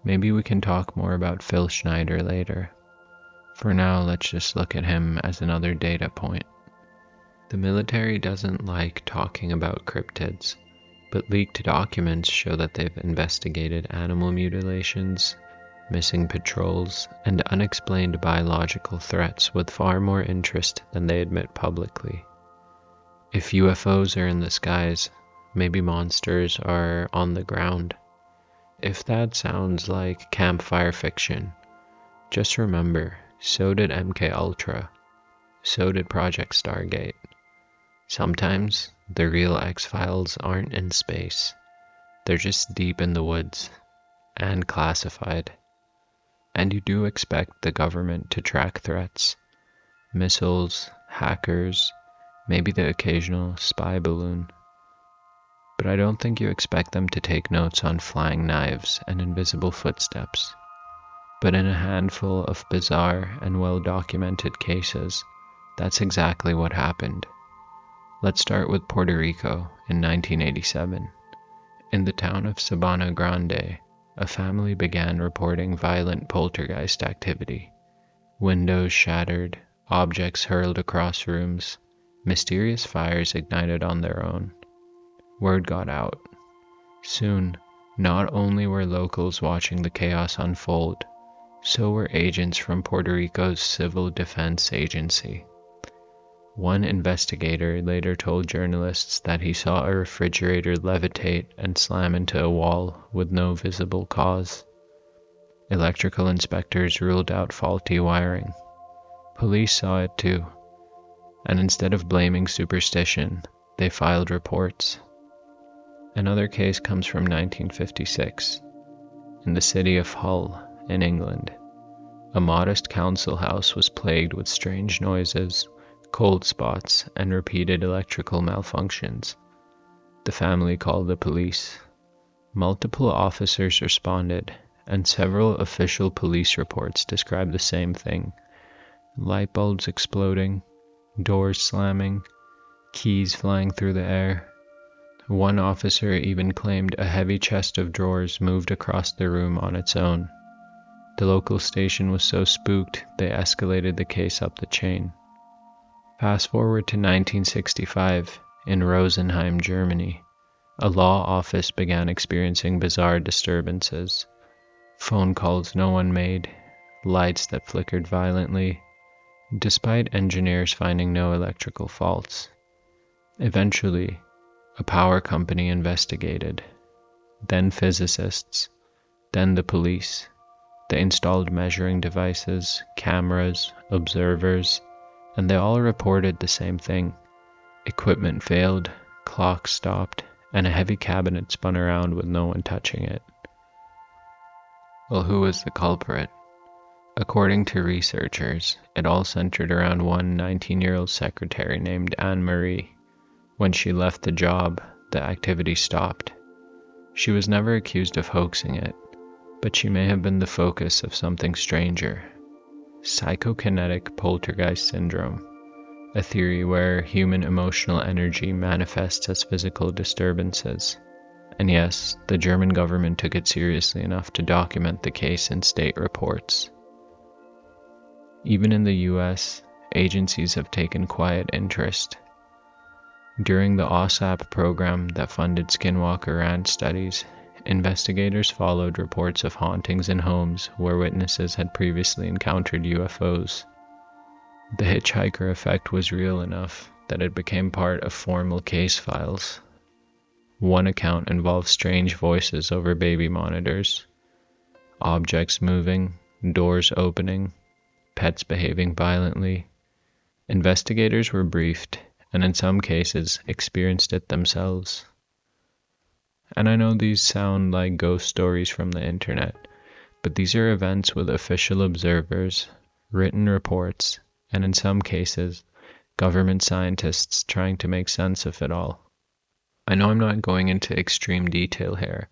Maybe we can talk more about Phil Schneider later. For now, let's just look at him as another data point. The military doesn't like talking about cryptids, but leaked documents show that they've investigated animal mutilations, missing patrols, and unexplained biological threats with far more interest than they admit publicly. If UFOs are in the skies, maybe monsters are on the ground. If that sounds like campfire fiction, just remember, so did MK Ultra, so did Project Stargate. Sometimes the real X-Files aren't in space, they're just deep in the woods, and classified. And you do expect the government to track threats, missiles, hackers, maybe the occasional spy balloon. But I don't think you expect them to take notes on flying knives and invisible footsteps. But in a handful of bizarre and well-documented cases, that's exactly what happened. Let's start with Puerto Rico in 1987. In the town of Sabana Grande, a family began reporting violent poltergeist activity. Windows shattered, objects hurled across rooms, mysterious fires ignited on their own. Word got out. Soon, not only were locals watching the chaos unfold, so were agents from Puerto Rico's Civil Defense Agency. One investigator later told journalists that he saw a refrigerator levitate and slam into a wall with no visible cause. Electrical inspectors ruled out faulty wiring. Police saw it too, and instead of blaming superstition, they filed reports. Another case comes from 1956. In the city of Hull, in England, a modest council house was plagued with strange noises, cold spots, and repeated electrical malfunctions. The family called the police. Multiple officers responded, and several official police reports described the same thing: light bulbs exploding, doors slamming, keys flying through the air. One officer even claimed a heavy chest of drawers moved across the room on its own. The local station was so spooked they escalated the case up the chain. Fast forward to 1965, in Rosenheim, Germany, a law office began experiencing bizarre disturbances. Phone calls no one made, lights that flickered violently, despite engineers finding no electrical faults. Eventually, a power company investigated, then physicists, then the police. They installed measuring devices, cameras, observers, and they all reported the same thing. Equipment failed, clocks stopped, and a heavy cabinet spun around with no one touching it. Well, who was the culprit? According to researchers, it all centered around one 19-year-old secretary named Anne-Marie. When she left the job, the activity stopped. She was never accused of hoaxing it, but she may have been the focus of something stranger. Psychokinetic poltergeist syndrome, a theory where human emotional energy manifests as physical disturbances. And yes, the German government took it seriously enough to document the case in state reports. Even in the US, agencies have taken quiet interest. During the OSAP program that funded Skinwalker Ranch studies, investigators followed reports of hauntings in homes where witnesses had previously encountered UFOs. The hitchhiker effect was real enough that it became part of formal case files. One account involved strange voices over baby monitors, objects moving, doors opening, pets behaving violently. Investigators were briefed, and in some cases experienced it themselves. And I know these sound like ghost stories from the internet, but these are events with official observers, written reports, and in some cases, government scientists trying to make sense of it all. I know I'm not going into extreme detail here.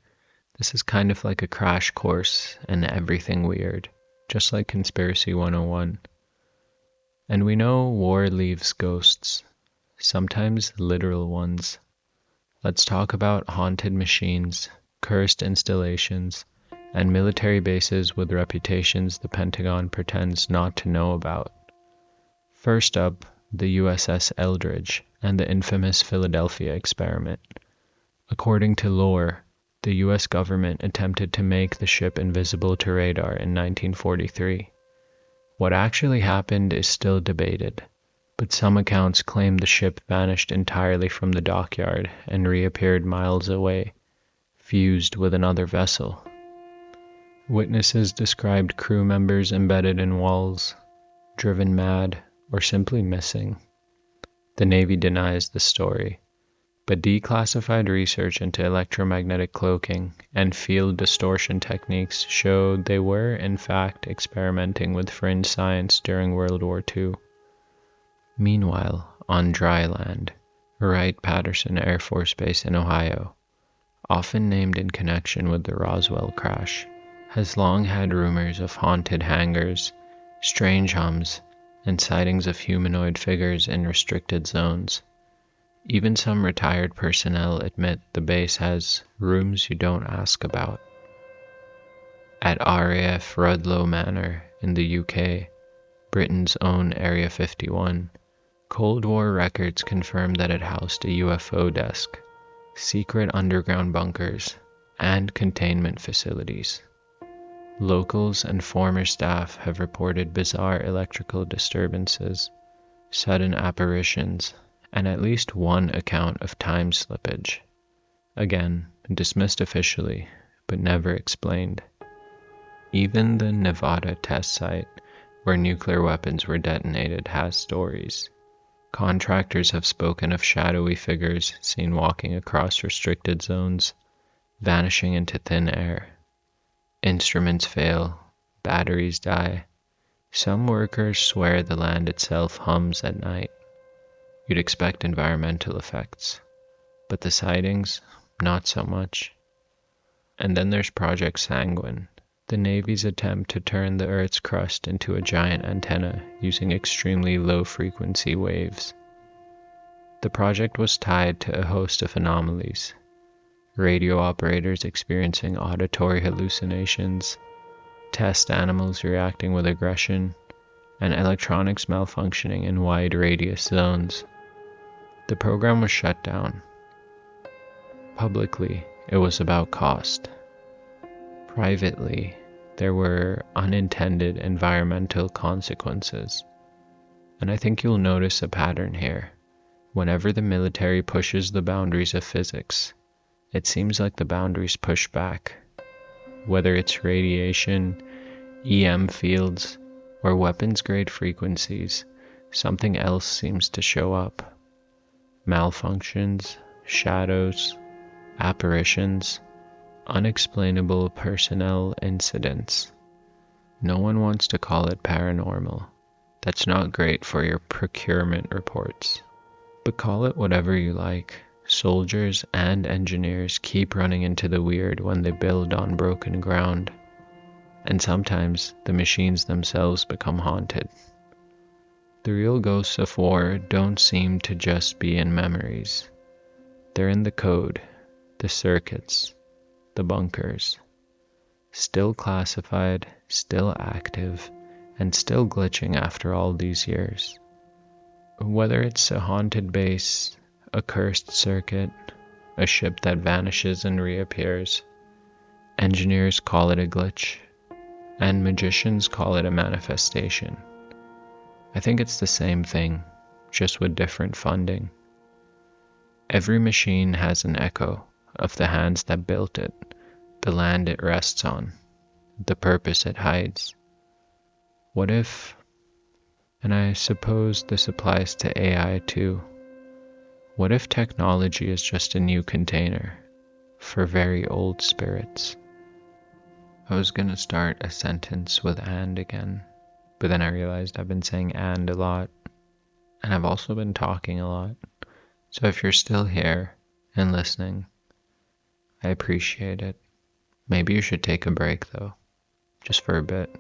This is kind of like a crash course in everything weird, just like Conspiracy 101. And we know war leaves ghosts, sometimes literal ones. Let's talk about haunted machines, cursed installations, and military bases with reputations the Pentagon pretends not to know about. First up, the USS Eldridge and the infamous Philadelphia experiment. According to lore, the US government attempted to make the ship invisible to radar in 1943. What actually happened is still debated, but some accounts claim the ship vanished entirely from the dockyard and reappeared miles away, fused with another vessel. Witnesses described crew members embedded in walls, driven mad, or simply missing. The Navy denies the story, but declassified research into electromagnetic cloaking and field distortion techniques showed they were, in fact, experimenting with fringe science during World War II. Meanwhile, on dry land, Wright-Patterson Air Force Base in Ohio, often named in connection with the Roswell crash, has long had rumors of haunted hangars, strange hums, and sightings of humanoid figures in restricted zones. Even some retired personnel admit the base has rooms you don't ask about. At RAF Rudloe Manor in the UK, Britain's own Area 51, Cold War records confirm that it housed a UFO desk, secret underground bunkers, and containment facilities. Locals and former staff have reported bizarre electrical disturbances, sudden apparitions, and at least one account of time slippage. Again, dismissed officially, but never explained. Even the Nevada test site, where nuclear weapons were detonated, has stories. Contractors have spoken of shadowy figures seen walking across restricted zones, vanishing into thin air. Instruments fail, batteries die. Some workers swear the land itself hums at night. You'd expect environmental effects, but the sightings, not so much. And then there's Project Sanguine, the Navy's attempt to turn the Earth's crust into a giant antenna using extremely low-frequency waves. The project was tied to a host of anomalies: radio operators experiencing auditory hallucinations, test animals reacting with aggression, and electronics malfunctioning in wide radius zones. The program was shut down. Publicly, it was about cost. Privately, there were unintended environmental consequences. And I think you'll notice a pattern here. Whenever the military pushes the boundaries of physics, it seems like the boundaries push back. Whether it's radiation, EM fields, or weapons-grade frequencies, something else seems to show up. Malfunctions, shadows, apparitions, unexplainable personnel incidents. No one wants to call it paranormal. That's not great for your procurement reports. But call it whatever you like. Soldiers and engineers keep running into the weird when they build on broken ground. And sometimes the machines themselves become haunted. The real ghosts of war don't seem to just be in memories. They're in the code, the circuits, the bunkers. Still classified, still active, and still glitching after all these years. Whether it's a haunted base, a cursed circuit, a ship that vanishes and reappears, engineers call it a glitch, and magicians call it a manifestation. I think it's the same thing, just with different funding. Every machine has an echo of the hands that built it, the land it rests on, the purpose it hides. What if, and I suppose this applies to AI too, what if technology is just a new container for very old spirits? I was gonna start a sentence with "and" again, but then I realized I've been saying "and" a lot, and I've also been talking a lot. So if you're still here and listening, I appreciate it. Maybe you should take a break though, just for a bit.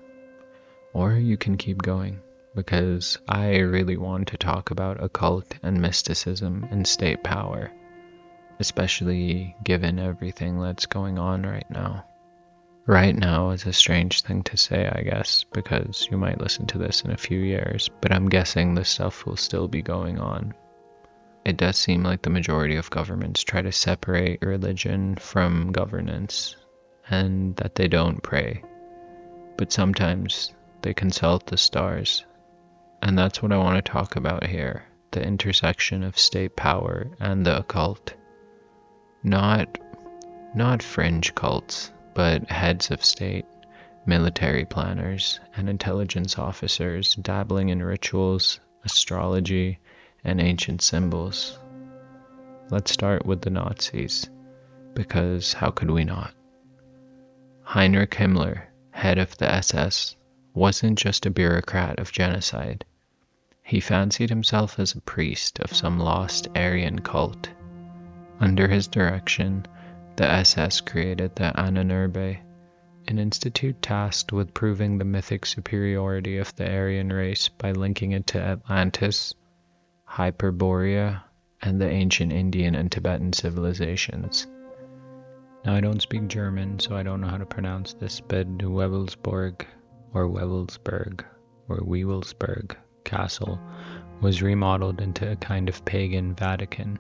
Or you can keep going, because I really want to talk about occult and mysticism and state power, especially given everything that's going on right now. Right now is a strange thing to say, I guess, because you might listen to this in a few years, but I'm guessing this stuff will still be going on. It does seem like the majority of governments try to separate religion from governance, and that they don't pray. But sometimes they consult the stars. And that's what I want to talk about here, the intersection of state power and the occult. Not fringe cults, but heads of state, military planners, and intelligence officers dabbling in rituals, astrology, and ancient symbols. Let's start with the Nazis, because how could we not? Heinrich Himmler, head of the SS, wasn't just a bureaucrat of genocide. He fancied himself as a priest of some lost Aryan cult. Under his direction, the SS created the Ahnenerbe, an institute tasked with proving the mythic superiority of the Aryan race by linking it to Atlantis, Hyperborea, and the ancient Indian and Tibetan civilizations. Now I don't speak German, so I don't know how to pronounce this, but Wewelsburg Castle was remodeled into a kind of pagan Vatican.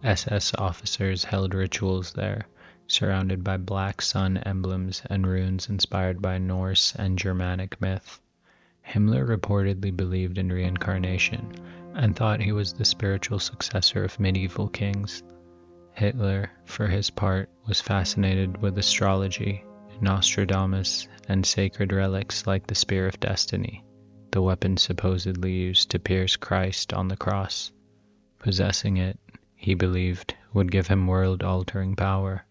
SS officers held rituals there, surrounded by black sun emblems and runes inspired by Norse and Germanic myth. Himmler reportedly believed in reincarnation and thought he was the spiritual successor of medieval kings. Hitler, for his part, was fascinated with astrology, Nostradamus, and sacred relics like the Spear of Destiny, the weapon supposedly used to pierce Christ on the cross. Possessing it, he believed, would give him world-altering power.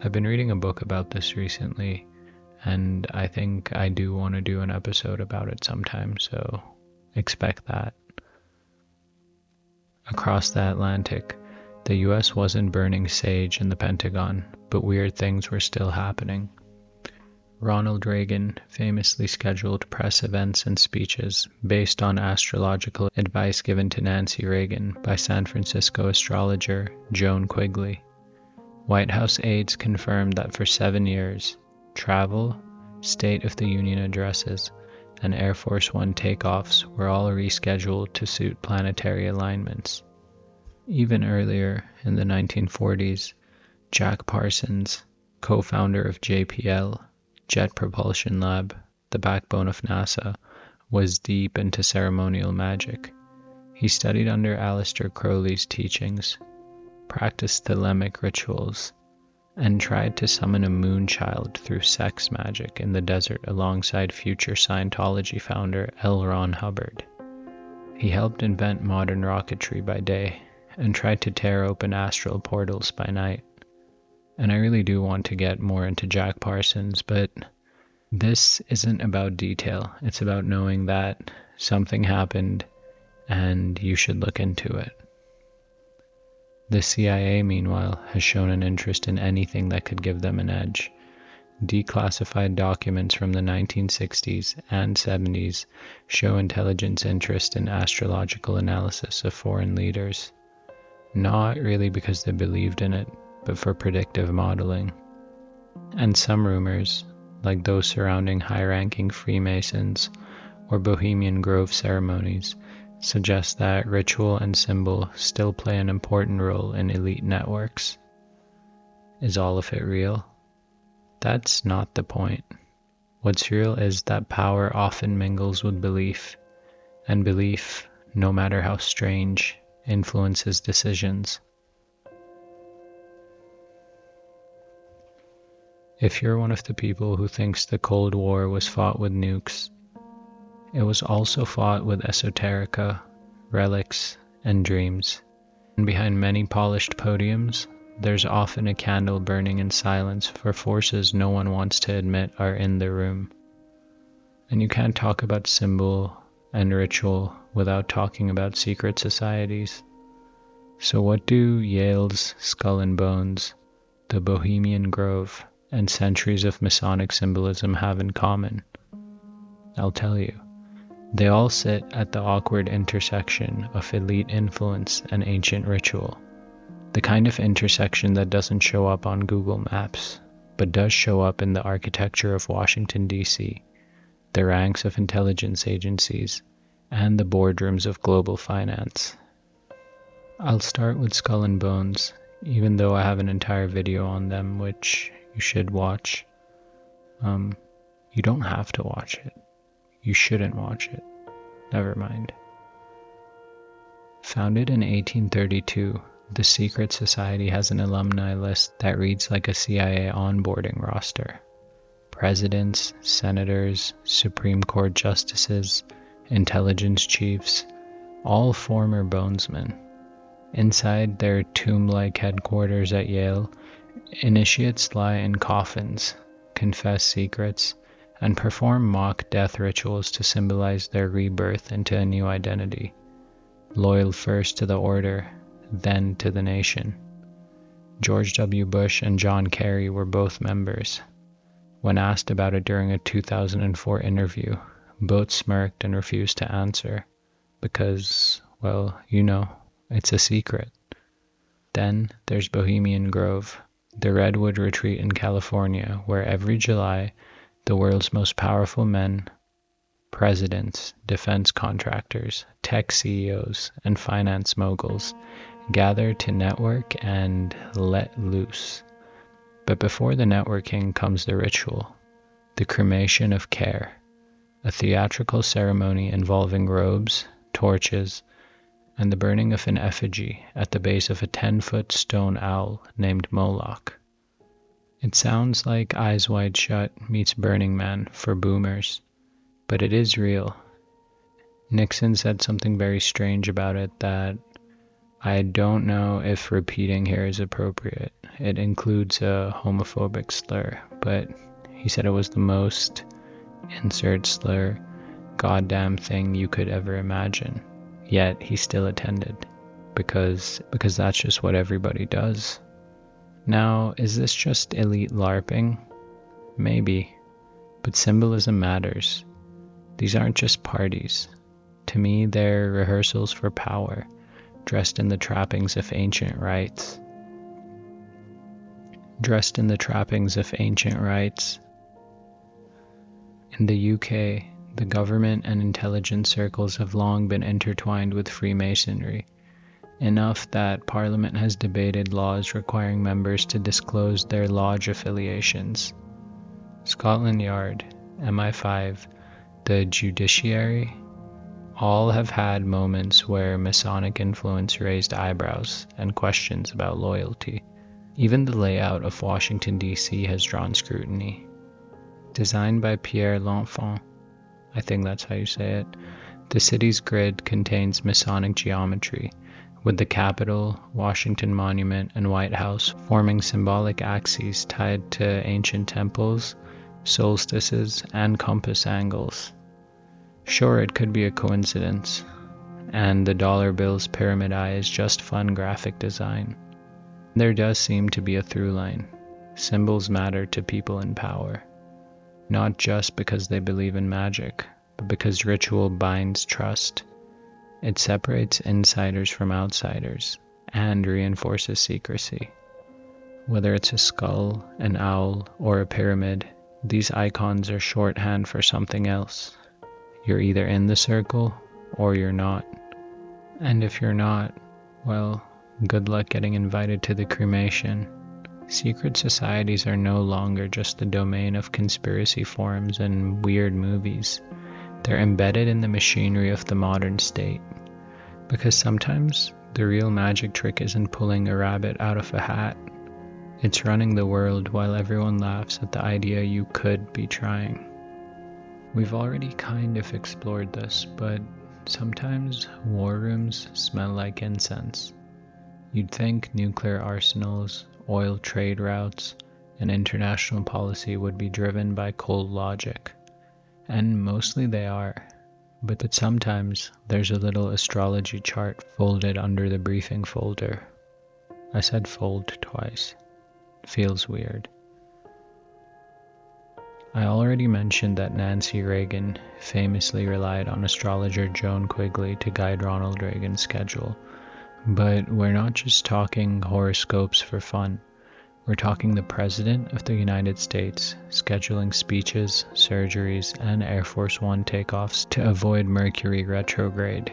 I've been reading a book about this recently, and I think I do want to do an episode about it sometime, so expect that. Across the Atlantic, the US wasn't burning sage in the Pentagon, but weird things were still happening. Ronald Reagan famously scheduled press events and speeches based on astrological advice given to Nancy Reagan by San Francisco astrologer Joan Quigley. White House aides confirmed that for 7 years, travel, State of the Union addresses, and Air Force One takeoffs were all rescheduled to suit planetary alignments. Even earlier, in the 1940s, Jack Parsons, co-founder of JPL, Jet Propulsion Lab, the backbone of NASA, was deep into ceremonial magic. He studied under Aleister Crowley's teachings, practiced Thelemic rituals, and tried to summon a moon child through sex magic in the desert alongside future Scientology founder L. Ron Hubbard. He helped invent modern rocketry by day and tried to tear open astral portals by night. And I really do want to get more into Jack Parsons, but this isn't about detail. It's about knowing that something happened and you should look into it. The CIA, meanwhile, has shown an interest in anything that could give them an edge. Declassified documents from the 1960s and 70s show intelligence interest in astrological analysis of foreign leaders. Not really because they believed in it, but for predictive modeling. And some rumors, like those surrounding high-ranking Freemasons or Bohemian Grove ceremonies, suggest that ritual and symbol still play an important role in elite networks. Is all of it real? That's not the point. What's real is that power often mingles with belief, and belief, no matter how strange, influences decisions. If you're one of the people who thinks the Cold War was fought with nukes, it was also fought with esoterica, relics, and dreams. And behind many polished podiums, there's often a candle burning in silence for forces no one wants to admit are in the room. And you can't talk about symbol and ritual without talking about secret societies. So what do Yale's Skull and Bones, the Bohemian Grove, and centuries of Masonic symbolism have in common? I'll tell you. They all sit at the awkward intersection of elite influence and ancient ritual. The kind of intersection that doesn't show up on Google Maps, but does show up in the architecture of Washington, D.C., the ranks of intelligence agencies, and the boardrooms of global finance. I'll start with Skull and Bones, even though I have an entire video on them, which you should watch. You don't have to watch it. You shouldn't watch it. Never mind. Founded in 1832, the secret society has an alumni list that reads like a CIA onboarding roster. Presidents, senators, Supreme Court justices, intelligence chiefs, all former bonesmen. Inside their tomb-like headquarters at Yale, initiates lie in coffins, confess secrets, and perform mock death rituals to symbolize their rebirth into a new identity, loyal first to the order, then to the nation. George W. Bush and John Kerry were both members. When asked about it during a 2004 interview, both smirked and refused to answer because, well, it's a secret. Then there's Bohemian Grove, the Redwood Retreat in California, where every July, the world's most powerful men, presidents, defense contractors, tech CEOs, and finance moguls gather to network and let loose. But before the networking comes the ritual, the cremation of care. a theatrical ceremony involving robes, torches, and the burning of an effigy at the base of a 10-foot stone owl named Moloch. It sounds like Eyes Wide Shut meets Burning Man for boomers, but it is real. Nixon said something very strange about it that I don't know if repeating here is appropriate. It includes a homophobic slur, but he said it was the most insert slur goddamn thing you could ever imagine. Yet he still attended because that's just what everybody does. Now, is this just elite LARPing? Maybe, but symbolism matters. These aren't just parties. To me, they're rehearsals for power, dressed in the trappings of ancient rites. In the UK, the government and intelligence circles have long been intertwined with Freemasonry, enough that Parliament has debated laws requiring members to disclose their lodge affiliations. Scotland Yard, MI5, the judiciary, all have had moments where Masonic influence raised eyebrows and questions about loyalty. Even the layout of Washington, D.C. has drawn scrutiny. Designed by Pierre L'Enfant, I think that's how you say it, the city's grid contains Masonic geometry, with the Capitol, Washington Monument, and White House forming symbolic axes tied to ancient temples, solstices, and compass angles. Sure, it could be a coincidence, and the dollar bill's pyramid eye is just fun graphic design. There does seem to be a through line. Symbols matter to people in power, not just because they believe in magic, but because ritual binds trust. It separates insiders from outsiders and reinforces secrecy. Whether it's a skull, an owl, or a pyramid, these icons are shorthand for something else. You're either in the circle or you're not. And if you're not, well, good luck getting invited to the cremation. Secret societies are no longer just the domain of conspiracy forums and weird movies. They're embedded in the machinery of the modern state. Because sometimes the real magic trick isn't pulling a rabbit out of a hat. It's running the world while everyone laughs at the idea you could be trying. We've already kind of explored this, but sometimes war rooms smell like incense. You'd think nuclear arsenals, oil trade routes, and international policy would be driven by cold logic. And mostly they are. But that sometimes there's a little astrology chart folded under the briefing folder. I said fold twice. Feels weird. I already mentioned that Nancy Reagan famously relied on astrologer Joan Quigley to guide Ronald Reagan's schedule. But we're not just talking horoscopes for fun. We're talking the President of the United States scheduling speeches, surgeries, and Air Force One takeoffs to avoid Mercury retrograde.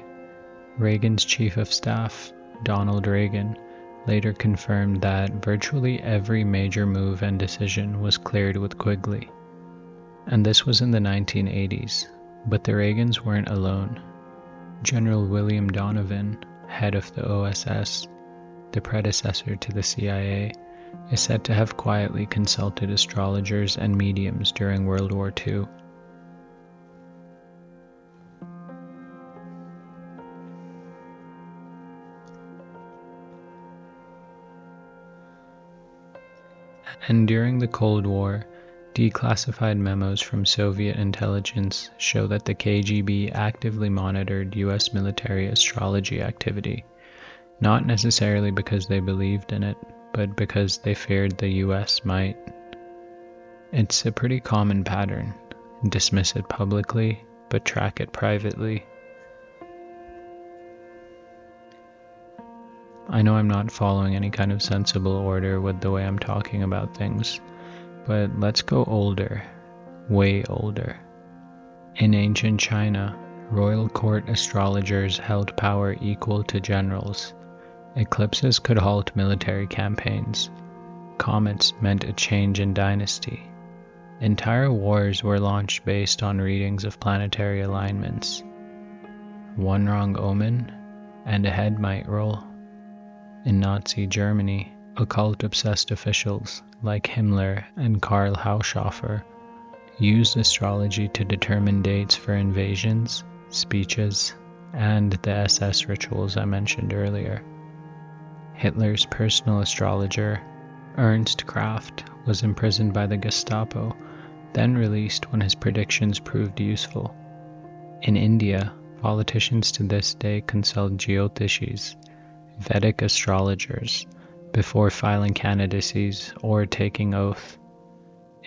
Reagan's Chief of Staff, Donald Reagan, later confirmed that virtually every major move and decision was cleared with Quigley. And this was in the 1980s, but the Reagans weren't alone. General William Donovan, head of the OSS, the predecessor to the CIA, is said to have quietly consulted astrologers and mediums during World War II. And during the Cold War, declassified memos from Soviet intelligence show that the KGB actively monitored US military astrology activity, not necessarily because they believed in it, but because they feared the US might. It's a pretty common pattern. Dismiss it publicly, but track it privately. I know I'm not following any kind of sensible order with the way I'm talking about things, but let's go older, way older. In ancient China, royal court astrologers held power equal to generals. Eclipses could halt military campaigns. Comets meant a change in dynasty. Entire wars were launched based on readings of planetary alignments. One wrong omen, and a head might roll. In Nazi Germany, occult-obsessed officials like Himmler and Karl Haushofer used astrology to determine dates for invasions, speeches, and the SS rituals I mentioned earlier. Hitler's personal astrologer, Ernst Kraft, was imprisoned by the Gestapo, then released when his predictions proved useful. In India, politicians to this day consult Jyotishis, Vedic astrologers, before filing candidacies or taking oath.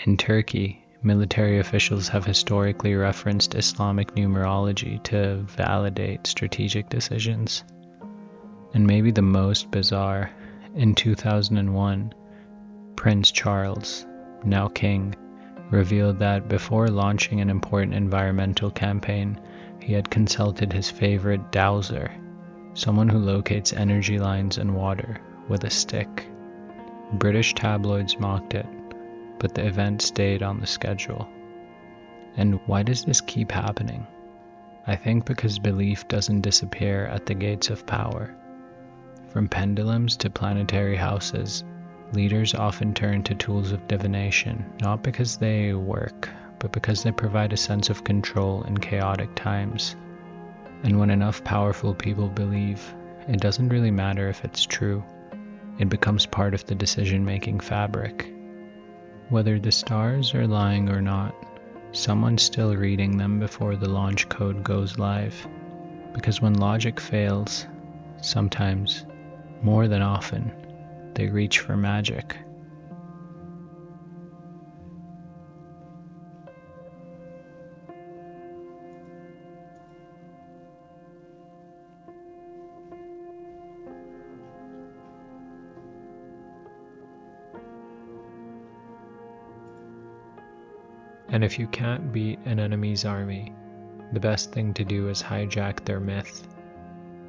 In Turkey, military officials have historically referenced Islamic numerology to validate strategic decisions. And maybe the most bizarre, in 2001, Prince Charles, now king, revealed that before launching an important environmental campaign, he had consulted his favorite dowser, someone who locates energy lines and water with a stick. British tabloids mocked it, but the event stayed on the schedule. And why does this keep happening? I think because belief doesn't disappear at the gates of power. From pendulums to planetary houses, leaders often turn to tools of divination, not because they work, but because they provide a sense of control in chaotic times. And when enough powerful people believe, it doesn't really matter if it's true. It becomes part of the decision-making fabric. Whether the stars are lying or not, someone's still reading them before the launch code goes live. Because when logic fails, sometimes, more than often, they reach for magic. And if you can't beat an enemy's army, the best thing to do is hijack their myth.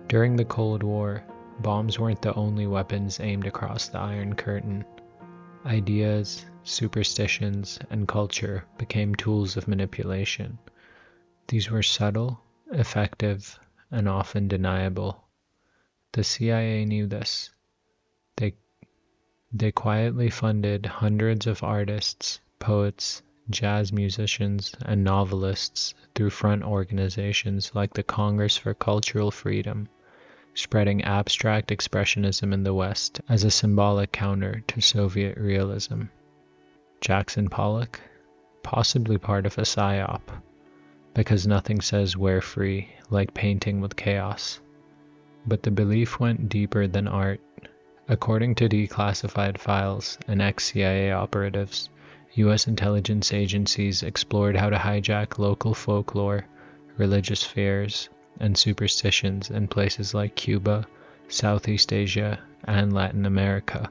During the Cold War, bombs weren't the only weapons aimed across the Iron Curtain. Ideas, superstitions, and culture became tools of manipulation. These were subtle, effective, and often deniable. The CIA knew this. They quietly funded hundreds of artists, poets, jazz musicians, and novelists through front organizations like the Congress for Cultural Freedom, spreading abstract expressionism in the West as a symbolic counter to Soviet realism. Jackson Pollock? Possibly part of a psyop, because nothing says we're free like painting with chaos. But the belief went deeper than art. According to declassified files and ex-CIA operatives, U.S. intelligence agencies explored how to hijack local folklore, religious fears, and superstitions in places like Cuba, Southeast Asia, and Latin America.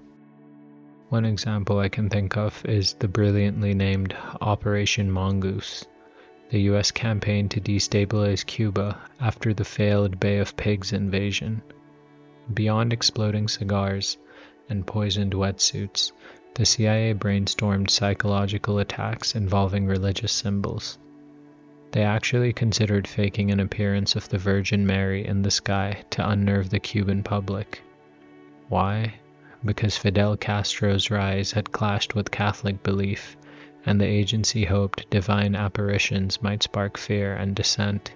One example I can think of is the brilliantly named Operation Mongoose, the U.S. campaign to destabilize Cuba after the failed Bay of Pigs invasion. Beyond exploding cigars and poisoned wetsuits, the CIA brainstormed psychological attacks involving religious symbols. They actually considered faking an appearance of the Virgin Mary in the sky to unnerve the Cuban public. Why? Because Fidel Castro's rise had clashed with Catholic belief, and the agency hoped divine apparitions might spark fear and dissent.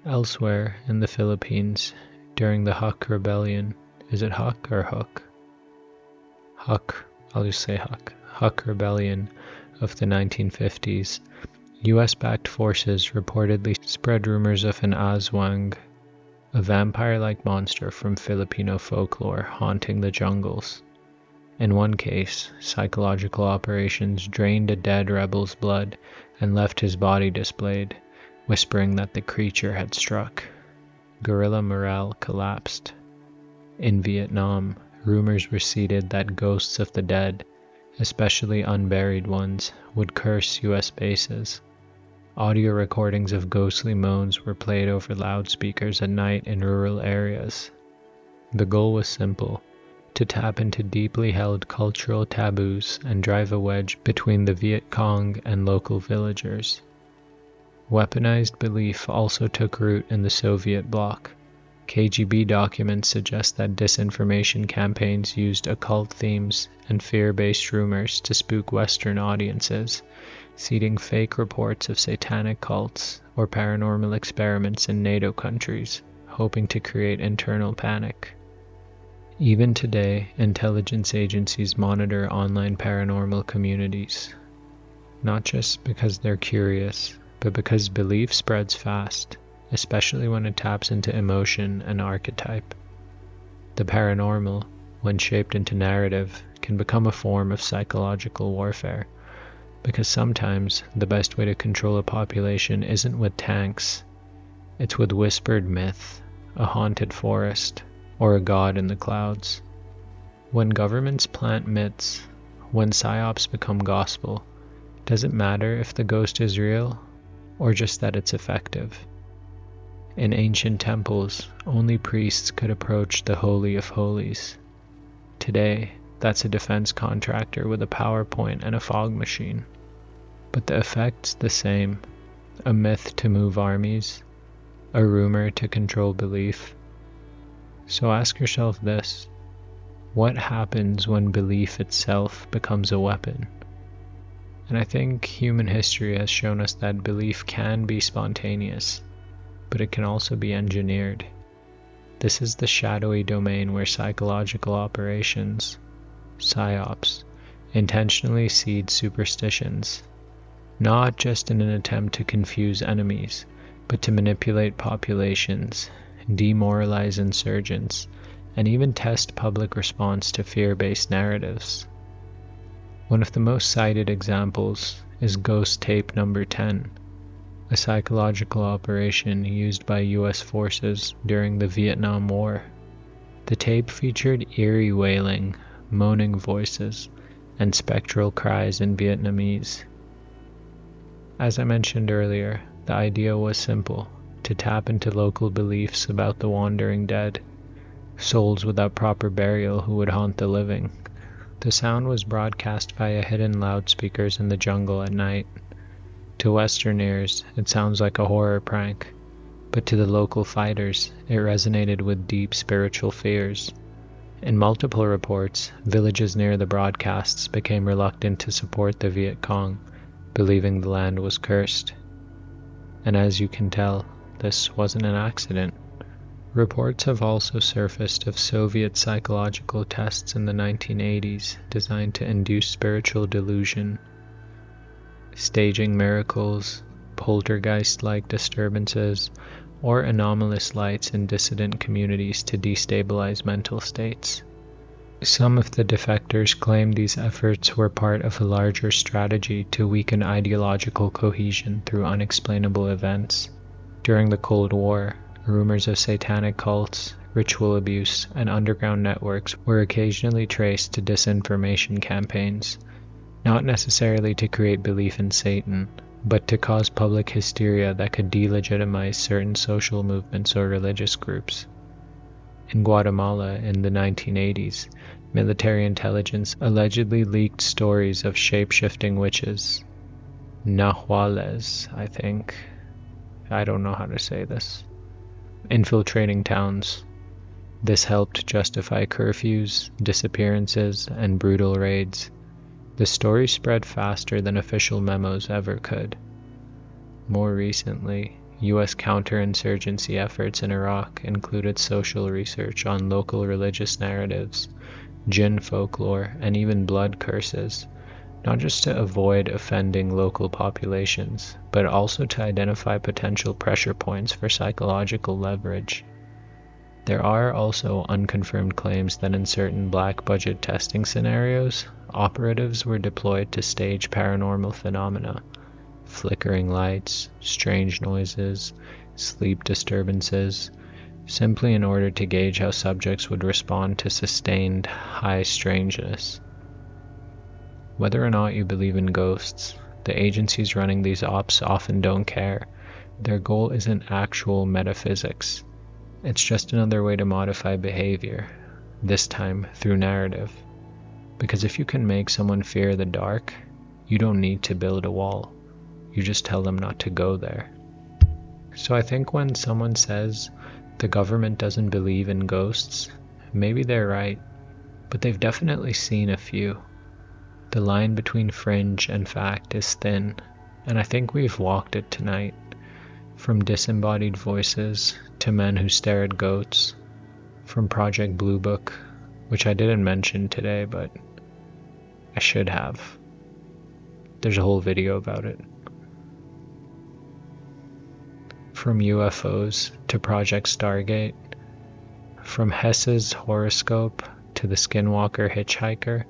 Elsewhere in the Philippines, during the Huck Rebellion, is it Huck or Hook? Huck, I'll just say Huck. Huck Rebellion of the 1950s, US-backed forces reportedly spread rumors of an aswang, a vampire-like monster from Filipino folklore haunting the jungles. In one case, psychological operations drained a dead rebel's blood and left his body displayed, whispering that the creature had struck. Guerrilla morale collapsed. In Vietnam, rumors were seeded that ghosts of the dead, especially unburied ones, would curse US bases. Audio recordings of ghostly moans were played over loudspeakers at night in rural areas. The goal was simple: to tap into deeply held cultural taboos and drive a wedge between the Viet Cong and local villagers. Weaponized belief also took root in the Soviet bloc. KGB documents suggest that disinformation campaigns used occult themes and fear-based rumors to spook Western audiences, seeding fake reports of satanic cults or paranormal experiments in NATO countries, hoping to create internal panic. Even today, intelligence agencies monitor online paranormal communities, not just because they're curious, but because belief spreads fast, especially when it taps into emotion and archetype. The paranormal, when shaped into narrative, can become a form of psychological warfare, because sometimes the best way to control a population isn't with tanks, it's with whispered myth, a haunted forest, or a god in the clouds. When governments plant myths, when psyops become gospel, does it matter if the ghost is real, or just that it's effective? In ancient temples, only priests could approach the Holy of Holies. Today, that's a defense contractor with a PowerPoint and a fog machine. But the effect's the same: a myth to move armies, a rumor to control belief. So ask yourself this: what happens when belief itself becomes a weapon? And I think human history has shown us that belief can be spontaneous, but it can also be engineered. This is the shadowy domain where psychological operations, psyops, intentionally seed superstitions, not just in an attempt to confuse enemies, but to manipulate populations, demoralize insurgents, and even test public response to fear-based narratives. One of the most cited examples is Ghost Tape Number 10, a psychological operation used by US forces during the Vietnam War. The tape featured eerie wailing, moaning voices, and spectral cries in Vietnamese. As I mentioned earlier, the idea was simple: to tap into local beliefs about the wandering dead, souls without proper burial who would haunt the living. The sound was broadcast via hidden loudspeakers in the jungle at night. To Western ears, it sounds like a horror prank, but to the local fighters, it resonated with deep spiritual fears. In multiple reports, villages near the broadcasts became reluctant to support the Viet Cong, believing the land was cursed. And as you can tell, this wasn't an accident. Reports have also surfaced of Soviet psychological tests in the 1980s designed to induce spiritual delusion, staging miracles, poltergeist-like disturbances, or anomalous lights in dissident communities to destabilize mental states. Some of the defectors claim these efforts were part of a larger strategy to weaken ideological cohesion through unexplainable events. During the Cold War, rumors of satanic cults, ritual abuse, and underground networks were occasionally traced to disinformation campaigns, not necessarily to create belief in Satan, but to cause public hysteria that could delegitimize certain social movements or religious groups. In Guatemala in the 1980s, military intelligence allegedly leaked stories of shape-shifting witches, Nahuales, I don't know how to say this, infiltrating towns. This helped justify curfews, disappearances, and brutal raids. The story spread faster than official memos ever could. More recently, U.S. counterinsurgency efforts in Iraq included social research on local religious narratives, jinn folklore, and even blood curses, not just to avoid offending local populations, but also to identify potential pressure points for psychological leverage. There are also unconfirmed claims that in certain black budget testing scenarios, operatives were deployed to stage paranormal phenomena, flickering lights, strange noises, sleep disturbances, simply in order to gauge how subjects would respond to sustained high strangeness. Whether or not you believe in ghosts, the agencies running these ops often don't care. Their goal isn't actual metaphysics. It's just another way to modify behavior, this time through narrative. Because if you can make someone fear the dark, you don't need to build a wall. You just tell them not to go there. So I think when someone says the government doesn't believe in ghosts, maybe they're right, but they've definitely seen a few. The line between fringe and fact is thin, and I think we've walked it tonight. From disembodied voices to men who stare at goats, from Project Blue Book, which I didn't mention today, but I should have. There's a whole video about it. From UFOs to Project Stargate, from Hess's horoscope to the Skinwalker hitchhiker,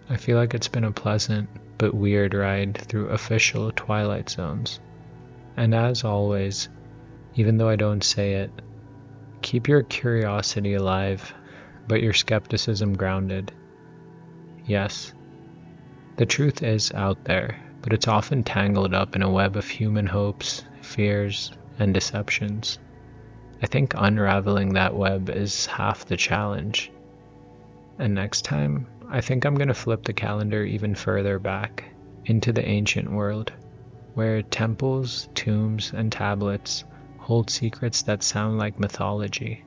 I feel like it's been a pleasant but weird ride through official Twilight Zones. And as always, even though I don't say it, keep your curiosity alive, but your skepticism grounded. Yes, the truth is out there, but it's often tangled up in a web of human hopes, fears, and deceptions. I think unraveling that web is half the challenge. And next time, I think I'm going to flip the calendar even further back, into the ancient world, where temples, tombs, and tablets hold secrets that sound like mythology,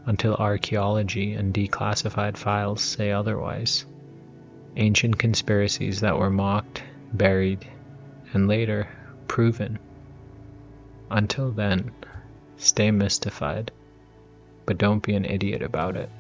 until archaeology and declassified files say otherwise. Ancient conspiracies that were mocked, buried, and later proven. Until then, stay mystified, but don't be an idiot about it.